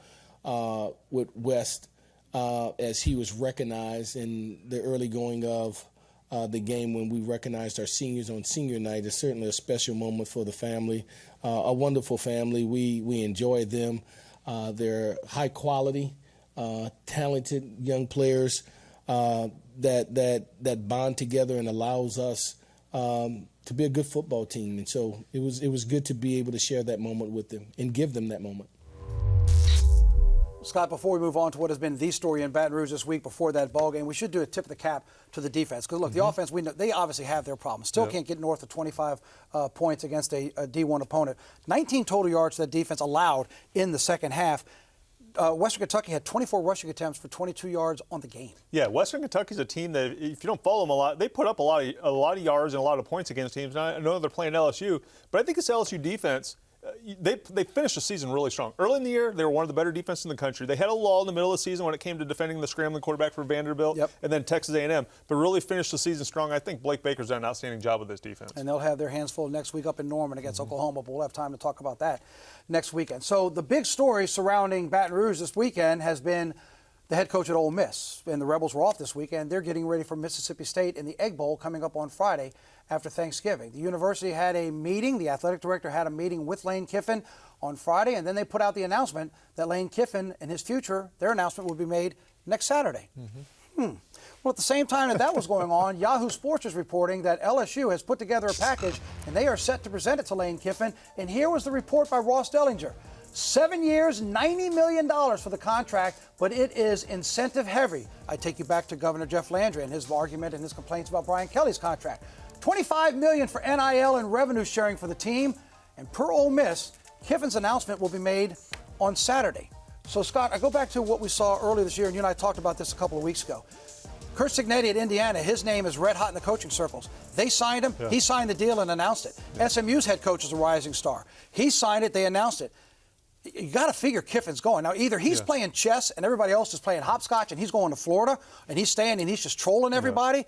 with West as he was recognized in the early going of the game when we recognized our seniors on senior night is certainly a special moment for the family. A wonderful family. We enjoy them. They're high quality, talented young players that bond together and allows us to be a good football team. And so it was good to be able to share that moment with them and give them that moment. Scott, before we move on to what has been the story in Baton Rouge this week before that ball game, we should do a tip of the cap to the defense. Because, look, the offense, we know, they obviously have their problems. Still can't get north of 25 points against a D1 opponent. 19 total yards that defense allowed in the second half. Western Kentucky had 24 rushing attempts for 22 yards on the game. Yeah, Western Kentucky's a team that, if you don't follow them a lot, they put up a lot of yards and a lot of points against teams. And I know they're playing LSU, but I think this LSU defense, they finished the season really strong. Early in the year, they were one of the better defenses in the country. They had a lull in the middle of the season when it came to defending the scrambling quarterback for Vanderbilt and then Texas A&M, but really finished the season strong. I think Blake Baker's done an outstanding job with this defense. And they'll have their hands full next week up in Norman against Oklahoma, but we'll have time to talk about that next weekend. So the big story surrounding Baton Rouge this weekend has been the head coach at Ole Miss. And the Rebels were off this weekend. They're getting ready for Mississippi State in the Egg Bowl coming up on Friday after Thanksgiving. The university had a meeting. The athletic director had a meeting with Lane Kiffin on Friday, and then they put out the announcement that Lane Kiffin and his future, their announcement will be made next Saturday. Well, at the same time that was going on, Yahoo Sports is reporting that LSU has put together a package, and they are set to present it to Lane Kiffin. And here was the report by Ross Dellinger. 7 years, $90 million for the contract, but it is incentive heavy. I take you back to Governor Jeff Landry and his argument and his complaints about Brian Kelly's contract. $25 million for NIL and revenue sharing for the team. And per Ole Miss, Kiffin's announcement will be made on Saturday. So, Scott, I go back to what we saw earlier this year, and you and I talked about this a couple of weeks ago. Kurt Cignetti at Indiana, his name is red hot in the coaching circles. They signed him. He signed the deal and announced it. SMU's head coach is a rising star. He signed it. They announced it. You got to figure Kiffin's going. Now, either he's playing chess and everybody else is playing hopscotch and he's going to Florida and he's staying and he's just trolling everybody,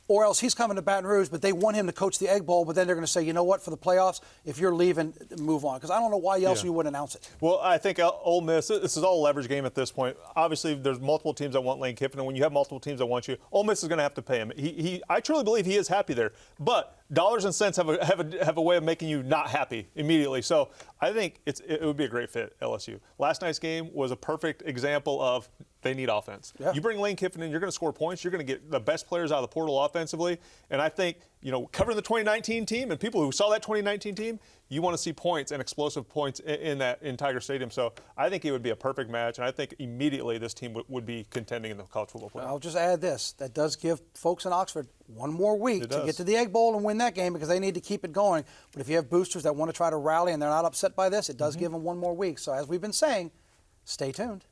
or else he's coming to Baton Rouge, but they want him to coach the Egg Bowl, but then they're going to say, you know what, for the playoffs, if you're leaving, move on. Because I don't know why else you would announce it. Well, I think Ole Miss, this is all a leverage game at this point. Obviously, there's multiple teams that want Lane Kiffin, and when you have multiple teams that want you, Ole Miss is going to have to pay him. I truly believe he is happy there. But dollars and cents have a way of making you not happy immediately. So I think it would be a great fit, LSU. Last night's game was a perfect example of they need offense. Yeah. You bring Lane Kiffin in, you're going to score points. You're going to get the best players out of the portal offensively. And I think, covering the 2019 team and people who saw that 2019 team, you want to see points and explosive points in Tiger Stadium. So I think it would be a perfect match. And I think immediately this team would be contending in the college football playoff. I'll just add this. That does give folks in Oxford one more week to get to the Egg Bowl and win that game because they need to keep it going. But if you have boosters that want to try to rally and they're not upset by this, it does give them one more week. So as we've been saying, stay tuned.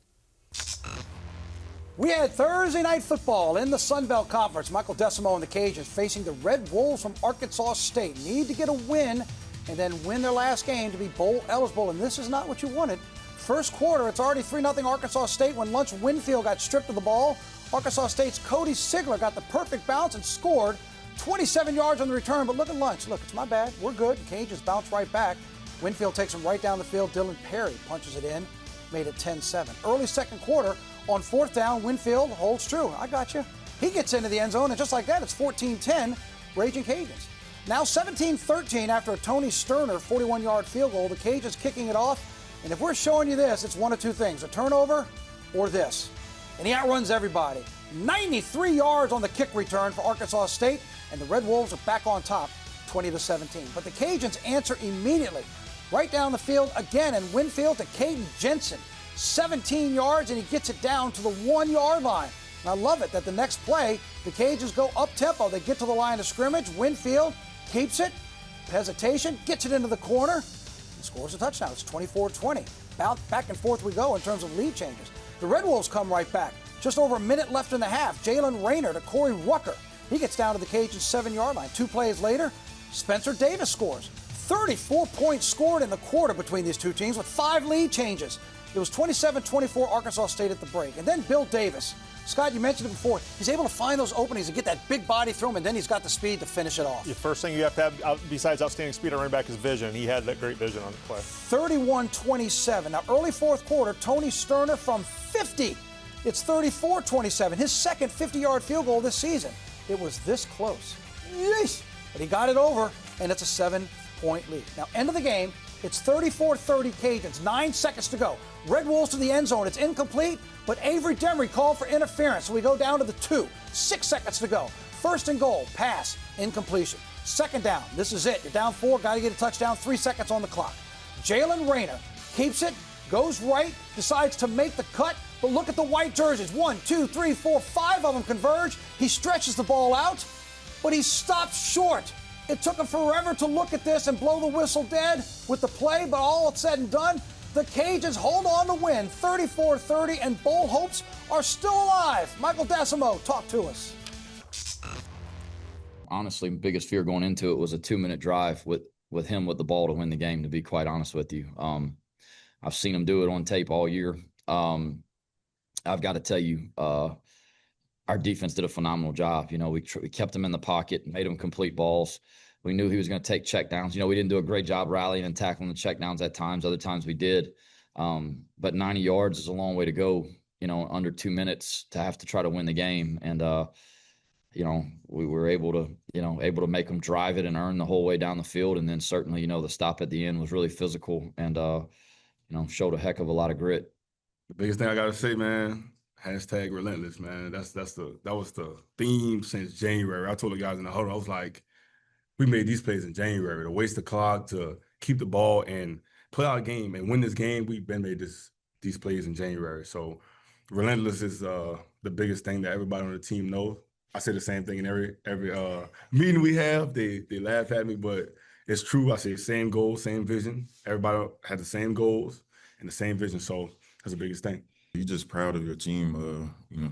We had Thursday night football in the Sun Belt Conference. Michael Decimo and the Cajuns facing the Red Wolves from Arkansas State. Need to get a win and then win their last game to be bowl eligible, and this is not what you wanted. First quarter, it's already 3-0 Arkansas State when Lunch Winfield got stripped of the ball. Arkansas State's Cody Sigler got the perfect bounce and scored 27 yards on the return, but look at Lunch. Look, it's my bad. We're good. The Cajuns bounce right back. Winfield takes him right down the field. Dylan Perry punches it in, made it 10-7. Early second quarter, on fourth down, Winfield holds true. I got you. He gets into the end zone, and just like that, it's 14-10, Raging Cajuns. Now 17-13 after a Tony Sterner 41-yard field goal. The Cajuns kicking it off. And if we're showing you this, it's one of two things, a turnover or this. And he outruns everybody. 93 yards on the kick return for Arkansas State, and the Red Wolves are back on top, 20-17. But the Cajuns answer immediately. Right down the field again, and Winfield to Caden Jensen. 17 yards, and he gets it down to the 1 yard line. And I love it that the next play, the Cajuns go up-tempo. They get to the line of scrimmage. Winfield keeps it, hesitation, gets it into the corner, and scores a touchdown. It's 24-20. Back and forth we go in terms of lead changes. The Red Wolves come right back. Just over a minute left in the half. Jalen Rayner to Corey Rucker. He gets down to the Cajuns' 7 yard line. 2 plays later, Spencer Davis scores. 34 points scored in the quarter between these two teams with 5 lead changes. It was 27-24 Arkansas State at the break. And then Bill Davis. Scott, you mentioned it before. He's able to find those openings and get that big body through him, and then he's got the speed to finish it off. The first thing you have to have, besides outstanding speed on running back, is vision. He had that great vision on the play. 31-27. Now, early fourth quarter, Tony Sterner from 50. It's 34-27. His second 50-yard field goal this season. It was this close. Yeesh. But he got it over, and it's a 7-point lead. Now, end of the game, it's 34-30 Cajuns. 9 seconds to go. Red Wolves to the end zone. It's incomplete, but Avery Demery called for interference, so we go down to the 2. 6 seconds to go. First and goal, pass, incompletion. Second down. This is it. You're down 4. Got to get a touchdown. 3 seconds on the clock. Jalen Rayner keeps it, goes right, decides to make the cut. But look at the white jerseys. 1, 2, 3, 4, 5 of them converge. He stretches the ball out, but he stops short. It took him forever to look at this and blow the whistle dead with the play, but all said and done, the Cajuns hold on to win 34-30, and bowl hopes are still alive. Michael Decimo, talk to us. Honestly, biggest fear going into it was a 2-minute drive with him with the ball to win the game, to be quite honest with you. I've seen him do it on tape all year. I've got to tell you, our defense did a phenomenal job. You know, we kept him in the pocket, made him complete balls. We knew he was going to take checkdowns. You know, we didn't do a great job rallying and tackling the checkdowns at times. Other times we did. But 90 yards is a long way to go, you know, under 2 minutes to have to try to win the game. And, you know, we were able to make them drive it and earn the whole way down the field. And then certainly, you know, the stop at the end was really physical and, you know, showed a heck of a lot of grit. The biggest thing I got to say, man, hashtag relentless, man. That was the theme since January. I told the guys in the huddle, I was like, we made these plays in January to waste the clock, to keep the ball and play our game and win this game. We've been made these plays in January. So relentless is the biggest thing that everybody on the team knows. I say the same thing in every meeting we have. They laugh at me, but it's true. I say same goals, same vision. Everybody had the same goals and the same vision. So that's the biggest thing. You're just proud of your team, you know,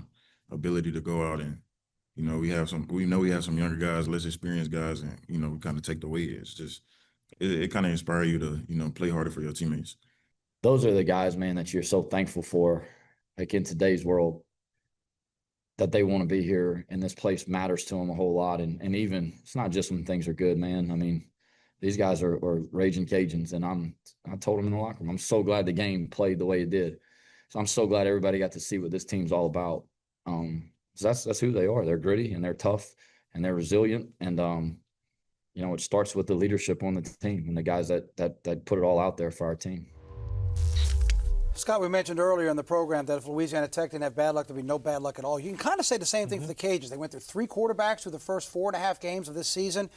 ability to go out and, you know, we know we have some younger guys, less experienced guys, and, you know, we kind of take the weight. It's just, it kind of inspires you to, you know, play harder for your teammates. Those are the guys, man, that you're so thankful for, like in today's world, that they want to be here and this place matters to them a whole lot. And even, it's not just when things are good, man. I mean, these guys are raging Cajuns, and I told them in the locker room, I'm so glad the game played the way it did. So I'm so glad everybody got to see what this team's all about. So that's who they are. They're gritty and they're tough and they're resilient. And, you know, it starts with the leadership on the team and the guys that put it all out there for our team. Scott, we mentioned earlier in the program that if Louisiana Tech didn't have bad luck, there'd be no bad luck at all. You can kind of say the same thing for the Cajuns. They went through 3 quarterbacks through the first 4.5 games of this season.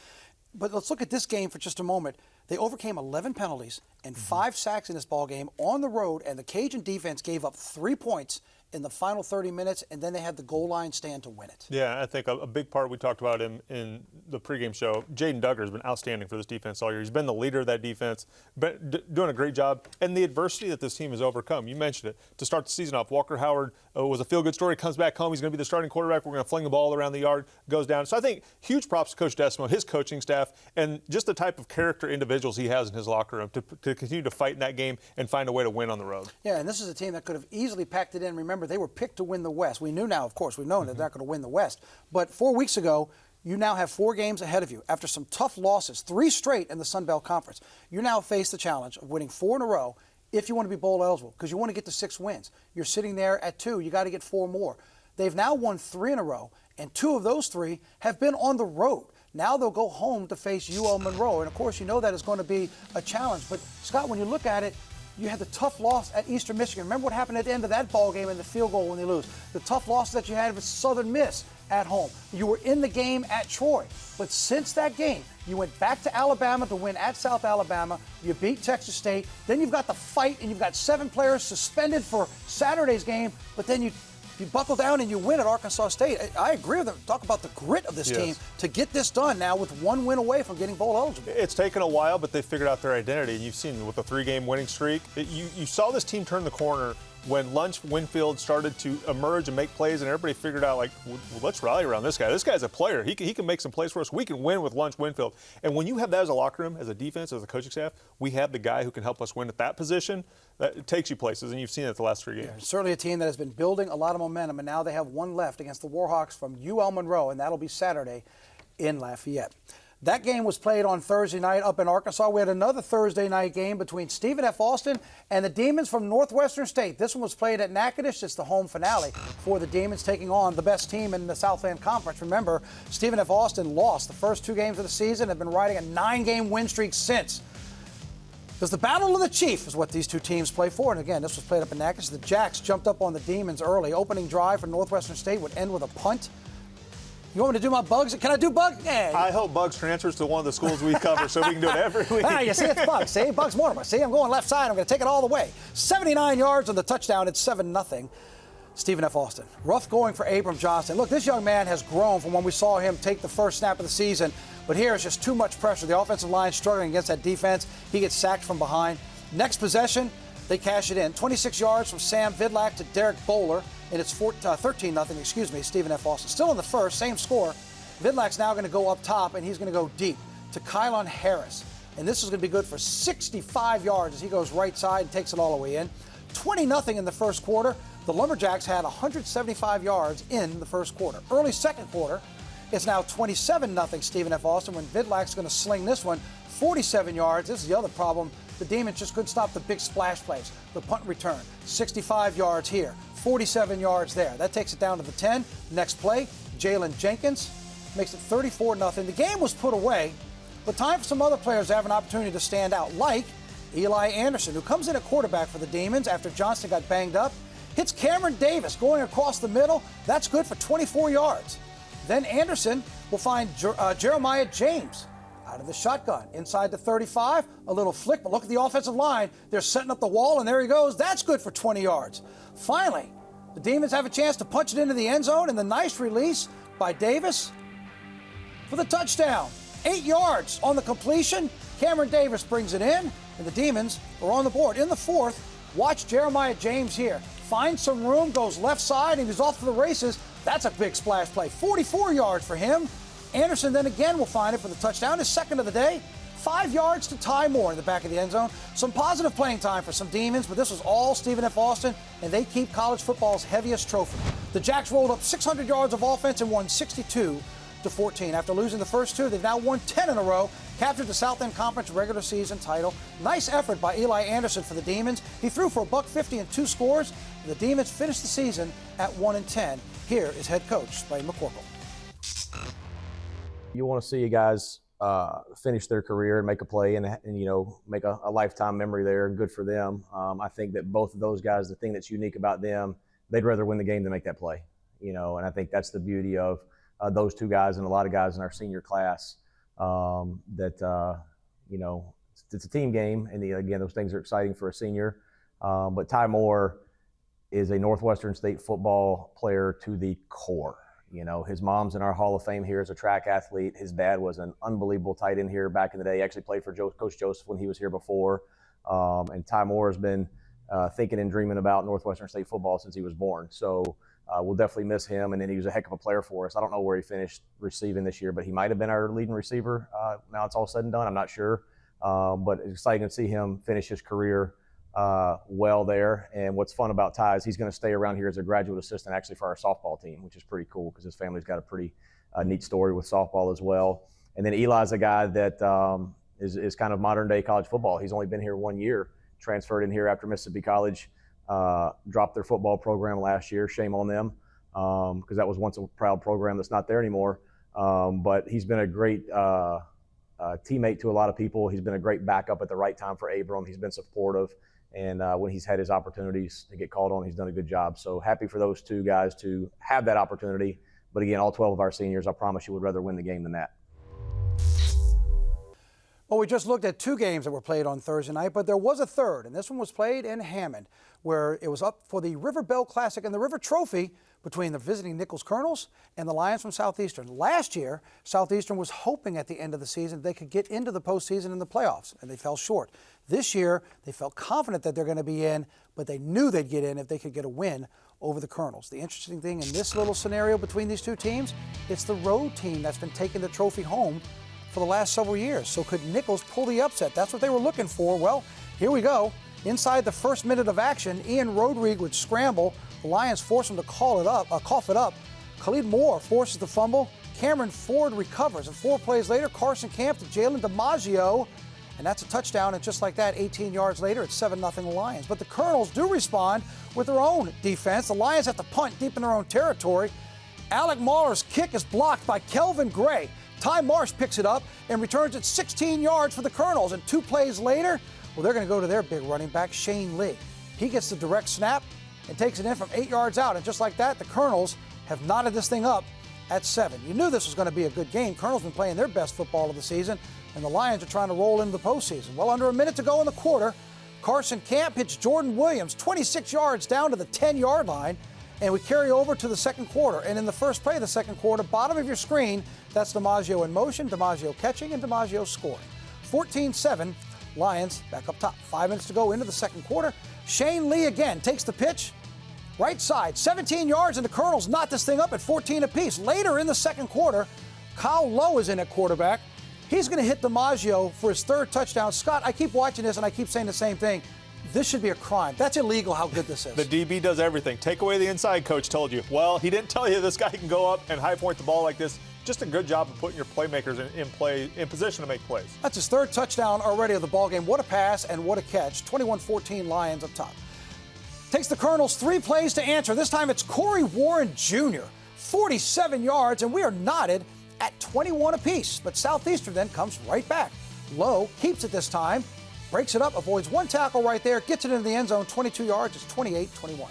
But let's look at this game for just a moment. They overcame 11 penalties and 5 sacks in this ball game on the road, and the Cajun defense gave up 3 points in the final 30 minutes, and then they had the goal line stand to win it. Yeah, I think a big part we talked about in the pregame show, Jaden Duggar has been outstanding for this defense all year. He's been the leader of that defense, doing a great job. And the adversity that this team has overcome, you mentioned it. To start the season off, Walker Howard was a feel-good story, comes back home, he's going to be the starting quarterback, we're going to fling the ball around the yard, goes down. So I think huge props to Coach Decimo, his coaching staff, and just the type of character individuals he has in his locker room to continue to fight in that game and find a way to win on the road. Yeah, and this is a team that could have easily packed it in. Remember, they were picked to win the West. We knew now, of course, we've known that they're not going to win the West. But 4 weeks ago, you now have 4 games ahead of you. After some tough losses, 3 straight in the Sun Belt Conference, you now face the challenge of winning 4 in a row if you want to be bowl eligible, because you want to get to 6 wins. You're sitting there at 2. You got to get 4 more. They've now won 3 in a row, and 2 of those 3 have been on the road. Now they'll go home to face UL-Monroe, and of course you know that is going to be a challenge. But Scott, when you look at it, you had the tough loss at Eastern Michigan. Remember what happened at the end of that ball game and the field goal when they lose. The tough losses that you had with Southern Miss at home. You were in the game at Troy. But since that game, you went back to Alabama to win at South Alabama. You beat Texas State. Then you've got the fight, and you've got 7 players suspended for Saturday's game. But then you buckle down and you win at Arkansas State. I agree with them. Talk about the grit of this team to get this done now with 1 win away from getting bowl eligible. It's taken a while, but they figured out their identity. And you've seen with the 3-game winning streak, you saw this team turn the corner when Lunch Winfield started to emerge and make plays, and everybody figured out, like, well, let's rally around this guy. This guy's a player. He can make some plays for us. We can win with Lunch Winfield. And when you have that as a locker room, as a defense, as a coaching staff, we have the guy who can help us win at that position. That takes you places, and you've seen it the last 3 games. Yeah, certainly a team that has been building a lot of momentum, and now they have 1 left against the Warhawks from UL-Monroe, and that'll be Saturday in Lafayette. That game was played on Thursday night up in Arkansas. We had another Thursday night game between Stephen F. Austin and the Demons from Northwestern State. This one was played at Natchitoches. It's the home finale for the Demons taking on the best team in the Southland Conference. Remember, Stephen F. Austin lost the first 2 games of the season, have been riding a 9-game win streak since. Because the Battle of the Chief is what these 2 teams play for. And again, this was played up in Natchitoches. The Jacks jumped up on the Demons early. Opening drive for Northwestern State would end with a punt. You want me to do my Bugs? Can I do Bugs? Yeah. I hope Bugs transfers to one of the schools we cover so we can do it every week. You see, it's Bugs. See, Bugs Mortimer. See, I'm going left side. I'm going to take it all the way. 79 yards on the touchdown. It's 7-0. Stephen F. Austin. Rough going for Abram Johnston. Look, this young man has grown from when we saw him take the first snap of the season, but here it's just too much pressure. The offensive line struggling against that defense. He gets sacked from behind. Next possession, they cash it in. 26 yards from Sam Vidlak to Derek Bowler, and it's 13-0, Stephen F. Austin. Still in the first, same score. Vidlak's now going to go up top, and he's going to go deep to Kylon Harris. And this is going to be good for 65 yards as he goes right side and takes it all the way in. 20-0 in the first quarter. The Lumberjacks had 175 yards in the first quarter. Early second quarter, it's now 27-0 Stephen F. Austin when Vidlak's going to sling this one 47 yards. This is the other problem. The Demons just couldn't stop the big splash plays. The punt return, 65 yards here, 47 yards there. That takes it down to the 10. Next play, Jalen Jenkins makes it 34-0. The game was put away, but time for some other players to have an opportunity to stand out, like Eli Anderson, who comes in at quarterback for the Demons after Johnston got banged up. Hits Cameron Davis going across the middle. That's good for 24 yards. Then Anderson will find Jeremiah James out of the shotgun. Inside the 35, a little flick, but look at the offensive line. They're setting up the wall, and there he goes. That's good for 20 yards. Finally, the Demons have a chance to punch it into the end zone, and the nice release by Davis for the touchdown. 8 yards on the completion. Cameron Davis brings it in, and the Demons are on the board. In the fourth, watch Jeremiah James here. Finds some room, goes left side, and he's off to the races. That's a big splash play. 44 yards for him. Anderson then again will find it for the touchdown, his second of the day. 5 yards to Ty Moore in the back of the end zone. Some positive playing time for some Demons, but this was all Stephen F. Austin, and they keep college football's heaviest trophy. The Jacks rolled up 600 yards of offense and won 62-14. After losing the first two, they've now won 10 in a row, captured the South End Conference regular season title. Nice effort by Eli Anderson for the Demons. He threw for $150 and 2 scores. The Demons finished the season at 1-10. Here is head coach Blaine McCorkle. You want to see you guys finish their career and make a play and make a lifetime memory there, and good for them. I think that both of those guys, the thing that's unique about them, they'd rather win the game than make that play. And I think that's the beauty of those two guys and a lot of guys in our senior class. It's a team game, and again, those things are exciting for a senior. But Ty Moore is a Northwestern State football player to the core. His mom's in our Hall of Fame here as a track athlete. His dad was an unbelievable tight end here back in the day. He actually played for Coach Joseph when he was here before. And Ty Moore has been thinking and dreaming about Northwestern State football since he was born. So we'll definitely miss him. And then he was a heck of a player for us. I don't know where he finished receiving this year, but he might have been our leading receiver. Now it's all said and done. I'm not sure. But it's exciting to see him finish his career well there. And what's fun about Ty is he's going to stay around here as a graduate assistant actually for our softball team, which is pretty cool because his family's got a pretty neat story with softball as well. And then Eli's a guy that is kind of modern day college football. He's only been here 1 year, transferred in here after Mississippi College dropped their football program last year. Shame on them because that was once a proud program that's not there anymore. But he's been a great teammate to a lot of people. He's been a great backup at the right time for Abram. He's been supportive. And when he's had his opportunities to get called on, he's done a good job. So happy for those two guys to have that opportunity. But again, all 12 of our seniors, I promise you, would rather win the game than that. Well, we just looked at 2 games that were played on Thursday night, but there was a third, and this one was played in Hammond, where it was up for the River Bell Classic and the River Trophy between the visiting Nichols Colonels and the Lions from Southeastern. Last year, Southeastern was hoping at the end of the season they could get into the postseason in the playoffs, and they fell short. This year, they felt confident that they're going to be in, but they knew they'd get in if they could get a win over the Colonels. The interesting thing in this little scenario between these two teams, it's the road team that's been taking the trophy home for the last several years. So could Nichols pull the upset? That's what they were looking for. Well, here we go. Inside the first minute of action, Ian Rodrigue would scramble. The Lions force him to cough it up. Khalid Moore forces the fumble. Cameron Ford recovers. And 4 plays later, Carson Camp to Jalen DiMaggio. And that's a touchdown. And just like that, 18 yards later, it's 7-0 Lions. But the Colonels do respond with their own defense. The Lions have to punt deep in their own territory. Alec Mahler's kick is blocked by Kelvin Gray. Ty Marsh picks it up and returns it 16 yards for the Colonels. And 2 plays later, well, they're going to go to their big running back, Shane Lee. He gets the direct snap and takes it in from 8 yards out. And just like that, the Colonels have knotted this thing up at 7. You knew this was going to be a good game. Colonel's been playing their best football of the season, and the Lions are trying to roll into the postseason. Well, under a minute to go in the quarter, Carson Camp hits Jordan Williams 26 yards down to the 10-yard line, and we carry over to the second quarter. And in the first play of the second quarter, bottom of your screen, that's DiMaggio in motion, DiMaggio catching, and DiMaggio scoring. 14-7, Lions back up top. 5 minutes to go into the second quarter. Shane Lee again takes the pitch, right side, 17 yards, and the Colonels knot this thing up at 14 apiece. Later in the second quarter, Kyle Lowe is in at quarterback. He's going to hit DiMaggio for his 3rd touchdown. Scott, I keep watching this and I keep saying the same thing. This should be a crime. That's illegal how good this is. The DB does everything. Take away the inside, coach told you. Well, he didn't tell you this guy can go up and high point the ball like this. Just a good job of putting your playmakers in position to make plays. That's his 3rd touchdown already of the ballgame. What a pass and what a catch. 21-14 Lions up top. Takes the Colonels 3 plays to answer. This time it's Corey Warren Jr. 47 yards, and we are knotted at 21 apiece. But Southeastern then comes right back. Lowe keeps it this time, breaks it up, avoids 1 tackle right there, gets it into the end zone, 22 yards. It's 28-21.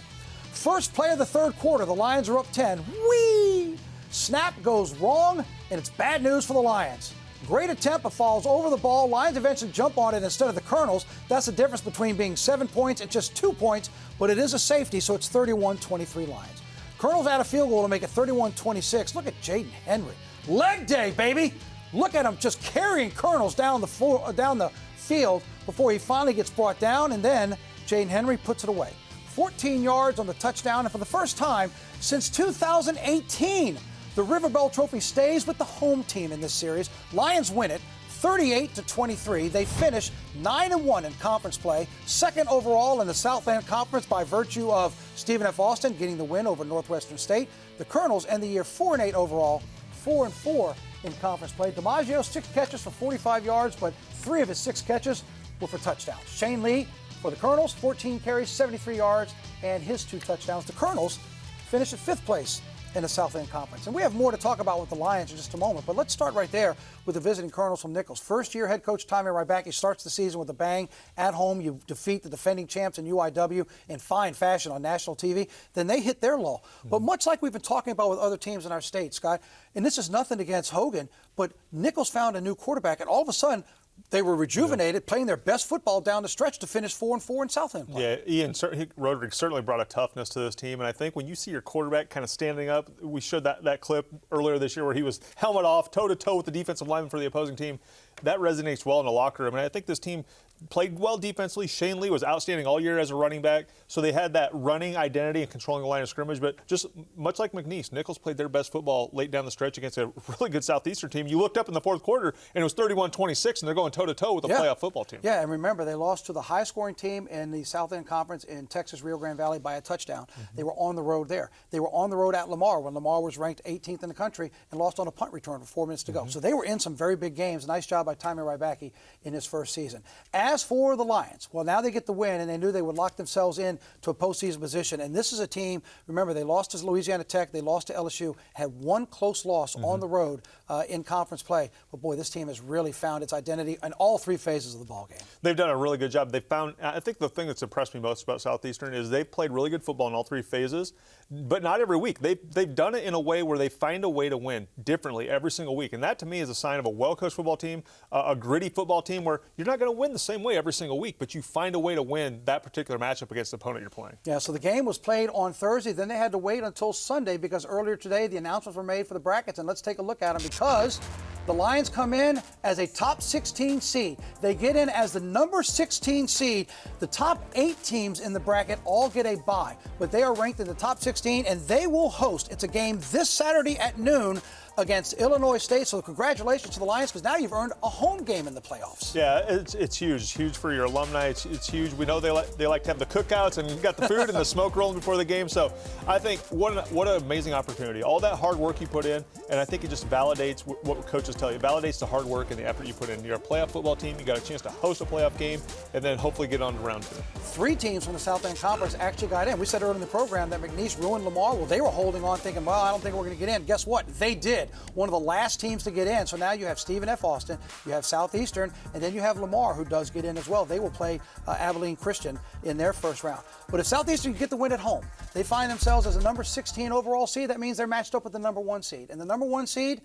First play of the third quarter, the Lions are up 10. Whee! Snap goes wrong, and it's bad news for the Lions. Great attempt, but falls over the ball. Lions eventually jump on it instead of the Colonels. That's the difference between being 7 points and just 2 points, but it is a safety, so it's 31-23 Lions. Colonels add a field goal to make it 31-26. Look at Jaden Henry. Leg day, baby. Look at him just carrying Colonels down the field before he finally gets brought down, and then Jaden Henry puts it away. 14 yards on the touchdown, and for the first time since 2018, the River Bell Trophy stays with the home team in this series. Lions win it 38-23. They finish 9-1 in conference play, 2nd overall in the Southland Conference by virtue of Stephen F. Austin getting the win over Northwestern State. The Colonels end the year 4-8 overall, 4-4 in conference play. DiMaggio, 6 catches for 45 yards, but 3 of his 6 catches were for touchdowns. Shane Lee for the Colonels, 14 carries, 73 yards, and his 2 touchdowns. The Colonels finish at 5th place in the Southland Conference. And we have more to talk about with the Lions in just a moment, but let's start right there with the visiting Colonels from Nichols. First-year head coach Tommy Rybacki starts the season with a bang. At home, you defeat the defending champs in UIW in fine fashion on national TV. Then they hit their lull. But much like we've been talking about with other teams in our state, Scott, and this is nothing against Hogan, but Nichols found a new quarterback, and all of a sudden, they were rejuvenated, playing their best football down the stretch to finish 4-4 in Southland play. Yeah, Ian Roderick certainly brought a toughness to this team, and I think when you see your quarterback kind of standing up, we showed that clip earlier this year where he was helmet off, toe-to-toe with the defensive lineman for the opposing team. That resonates well in the locker room, and I think this team played well defensively. Shane Lee was outstanding all year as a running back, so they had that running identity and controlling the line of scrimmage. But just much like McNeese, Nichols played their best football late down the stretch against a really good Southeastern team. You looked up in the fourth quarter, and it was 31-26, and they're going toe-to-toe with a playoff football team. Yeah, and remember, they lost to the high-scoring team in the Southland Conference in Texas, Rio Grande Valley by a touchdown. They were on the road there. They were on the road at Lamar when Lamar was ranked 18th in the country and lost on a punt return with 4 minutes to go. So they were in some very big games. Nice job by Tommy Rybacki in his first season. As for the Lions, well, now they get the win, and they knew they would lock themselves in to a postseason position. And this is a team, remember, they lost to Louisiana Tech, they lost to LSU, had 1 close loss on the road in conference play. But, boy, this team has really found its identity in all 3 phases of the ballgame. They've done a really good job. They found, I think the thing that's impressed me most about Southeastern is they played really good football in all 3 phases, but not every week. They've done it in a way where they find a way to win differently every single week. And that, to me, is a sign of a well-coached football team, a gritty football team where you're not going to win the same way every single week, but you find a way to win that particular matchup against the opponent you're playing. Yeah, so the game was played on Thursday. Then they had to wait until Sunday because earlier today the announcements were made for the brackets. And let's take a look at them because the Lions come in as a top 16 seed. They get in as the number 16 seed. The top 8 teams in the bracket all get a bye, but they are ranked in the top 16, and they will host. It's a game this Saturday at noon against Illinois State. So congratulations to the Lions because now you've earned a home game in the playoffs. Yeah, it's huge. It's huge for your alumni. It's huge. We know they like to have the cookouts and got the food and the smoke rolling before the game. So I think what an amazing opportunity. All that hard work you put in, and I think it just validates what coaches tell you. It validates the hard work and the effort you put in. You're a playoff football team. You got a chance to host a playoff game and then hopefully get on to round 2. 3 teams from the Southland Conference actually got in. We said earlier in the program that McNeese ruined Lamar. Well, they were holding on thinking, well, I don't think we're going to get in. Guess what? They did. did. One of the last teams to get in. So now you have Stephen F. Austin, you have Southeastern, and then you have Lamar, who does get in as well. They will play Abilene Christian in their first round. But if Southeastern get the win at home, they find themselves as a number 16 overall seed. That means they're matched up with the number 1 seed. And the number 1 seed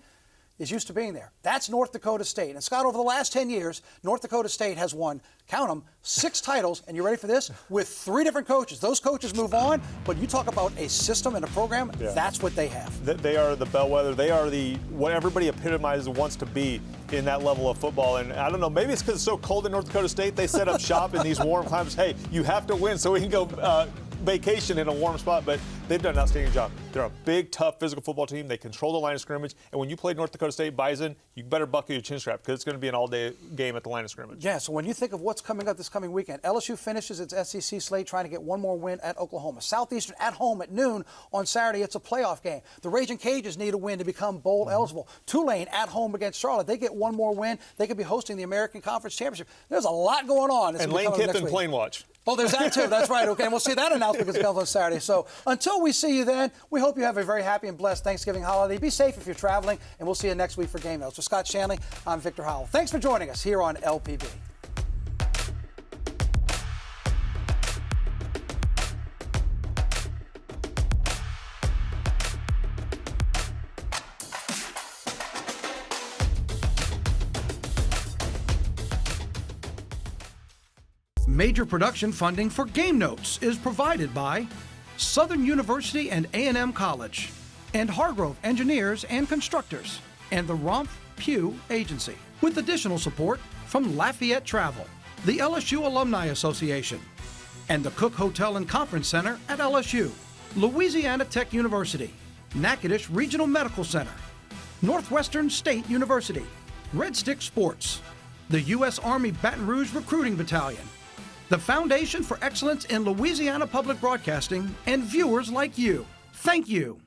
is used to being there. That's North Dakota State. And Scott, over the last 10 years, North Dakota State has won, count them, 6 titles, and you ready for this? With 3 different coaches. Those coaches move on, but you talk about a system and a program, that's what they have. They are the bellwether. They are what everybody epitomizes wants to be in that level of football. And I don't know, maybe it's because it's so cold in North Dakota State, they set up shop in these warm climates. Hey, you have to win so we can go vacation in a warm spot, but they've done an outstanding job. They're a big, tough, physical football team. They control the line of scrimmage, and when you play North Dakota State Bison, you better buckle your chin strap because it's going to be an all-day game at the line of scrimmage. Yeah, so when you think of what's coming up this coming weekend, LSU finishes its SEC slate trying to get one more win at Oklahoma. Southeastern at home at noon on Saturday. It's a playoff game. The Raging Cajuns need a win to become bowl eligible. Tulane at home against Charlotte. They get one more win. They could be hosting the American Conference Championship. There's a lot going on. And Lane Kiffin plane watch. Oh, there's that too. That's right. Okay, and we'll see that announcement because it comes on Saturday. So until we see you then, we hope you have a very happy and blessed Thanksgiving holiday. Be safe if you're traveling, and we'll see you next week for Game Notes. For Scott Shanley, I'm Victor Howell. Thanks for joining us here on LPB. Major production funding for Game Notes is provided by Southern University and A&M College, and Hargrove Engineers and Constructors, and the Romp Pew Agency, with additional support from Lafayette Travel, the LSU Alumni Association, and the Cook Hotel and Conference Center at LSU, Louisiana Tech University, Natchitoches Regional Medical Center, Northwestern State University, Red Stick Sports, the U.S. Army Baton Rouge Recruiting Battalion, the Foundation for Excellence in Louisiana Public Broadcasting, and viewers like you. Thank you.